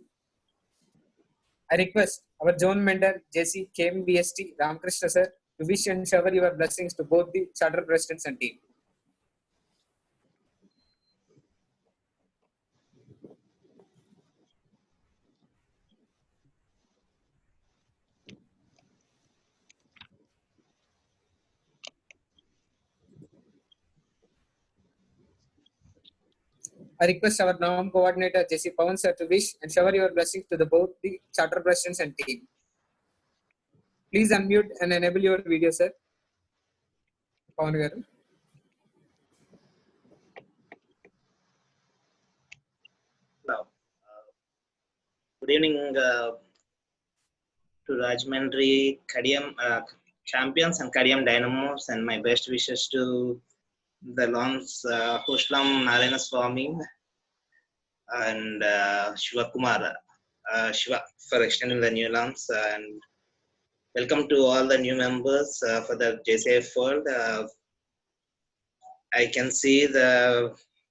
Speaker 1: I request our zone mentor, JC KMBST Ramakrishna sir, to wish and shower your blessings to both the charter presidents and team. I request our NOM coordinator, JC Pawan sir, to wish and shower your blessings to both the charter presidents and team. Please unmute and enable your video, sir. Pawan garu.
Speaker 22: Now, good evening to Rajmundry Kadiyam champions and Kadiyam Dynamos, and my best wishes to the Lawns Hoshlam Narayana Swami and Shiva Kumar Shiva for extending the new lawns, and welcome to all the new members for the JCF world. I can see the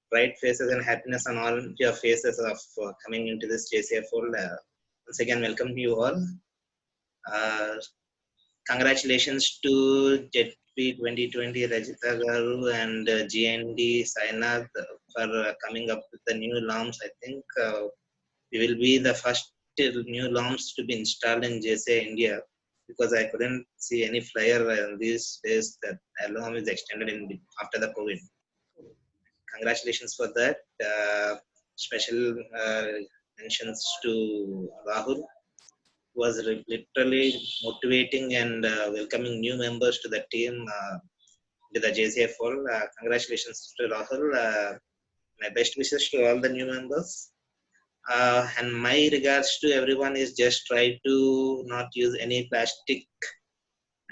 Speaker 22: bright faces and happiness on all your faces of coming into this JCF world. Once again, welcome to you all. Congratulations to JP 2020 Rajita Garu and GND Sainath for coming up with the new lamps. I think we will be the first new lamps to be installed in JCI India, because I couldn't see any flyer these days that alarm is extended after the COVID. Congratulations for that. Special mentions to Rahul, who was literally motivating and welcoming new members to the team, to the JCF world. Congratulations to Rahul. My best wishes to all the new members. And my regards to everyone is just try to not use any plastic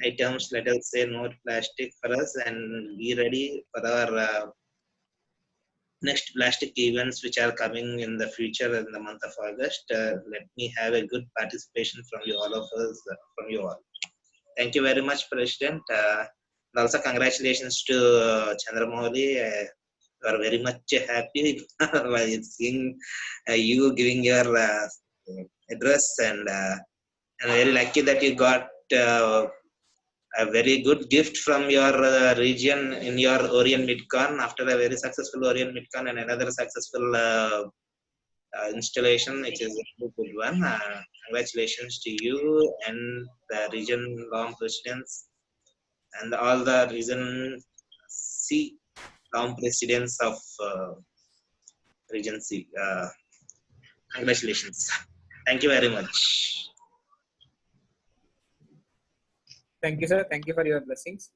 Speaker 22: items. Let us say no plastic for us, and be ready for our next plastic events which are coming in the future in the month of August. Let me have a good participation from you all of us, from you all. Thank you very much, President. And also congratulations to Chandramouli. We are very much happy while seeing you giving your address, and I'm very lucky that you got a very good gift from your region in your Orient Midcon after a very successful Orient Midcon and another successful installation, which is a good one. Congratulations to you and the region law presidents and all the region C law presidents of region C. Congratulations. Thank you very much. Thank you, sir. Thank you for your blessings.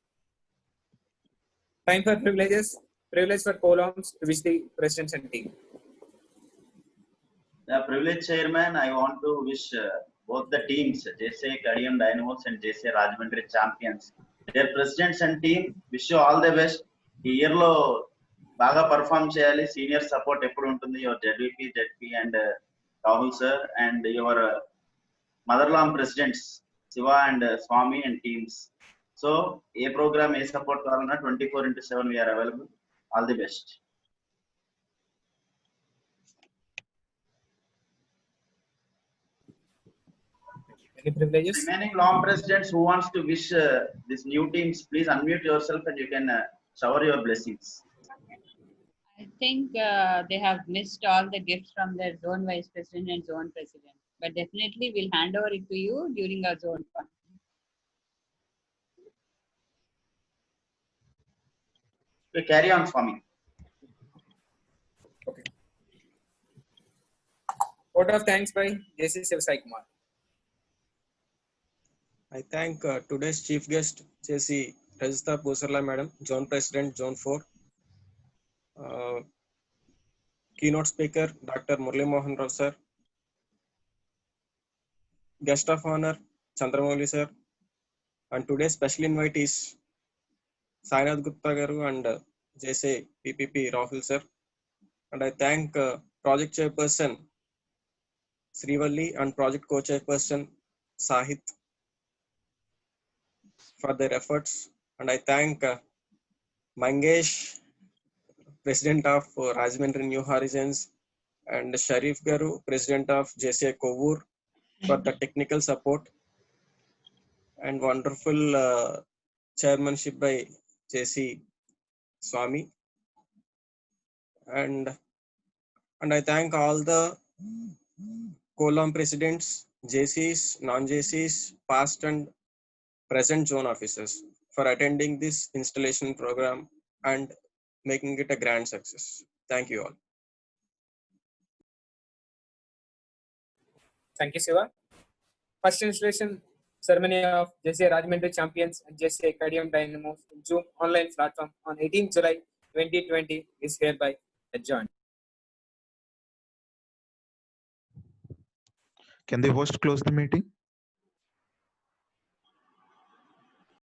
Speaker 1: Time for privileges. Privilege for columns to wish the presidents and team.
Speaker 12: The privileged chairman, I want to wish both the teams, JCI Kadiyan Dynamos and JCI Rajahmundry champions, their presidents and team, wish you all the best. ఈ year లో బాగా perform చేయాలి. Senior support ఎప్పుడు ఉంటుంది. Your ZP and Rahul sir and your mother LOM presidents Shiva and Swamy and teams. So ఏ programme ఏ support కావాలన్నా 24/7 we are available. All the best.
Speaker 1: Any privileges?
Speaker 12: Remaining LOM presidents who wants to wish this new teams, please unmute yourself and you can shower your blessings.
Speaker 3: I think they have missed all the gifts from their zone vice president and zone president, but definitely we'll hand over it to you during our zone fund.
Speaker 12: We carry on, Swami.
Speaker 1: Vote of thanks by JC Shiv Sai Kumar.
Speaker 16: I thank today's chief guest, JC Rajitha Pusarla Madam, Zone President, Zone 4. Keynote speaker, Dr. Murli Mohan Rao sir. Guest of honor, Chandramouli sir. And today's special invite is Sainath Gupta Garu and JC PPP Rahul sir. And I thank project chairperson Srivalli and project co-chairperson Sahit for their efforts. And I thank Mangesh, President of Rajahmundry New Horizons, and Sharif Garu, President of JCI Kovur, for the technical support and wonderful chairmanship by JC Swami. And I thank all the column presidents, JCs, non-JCs, past and present zone officers for attending this installation program and making it a grand success. Thank you all.
Speaker 1: Thank you, Shiva. First installation ceremony of JCI Rajahmundry champions and JCI Kadiyan Dynamos Zoom online platform on 18th July 2020 is hereby adjourned.
Speaker 10: Can the host close the meeting?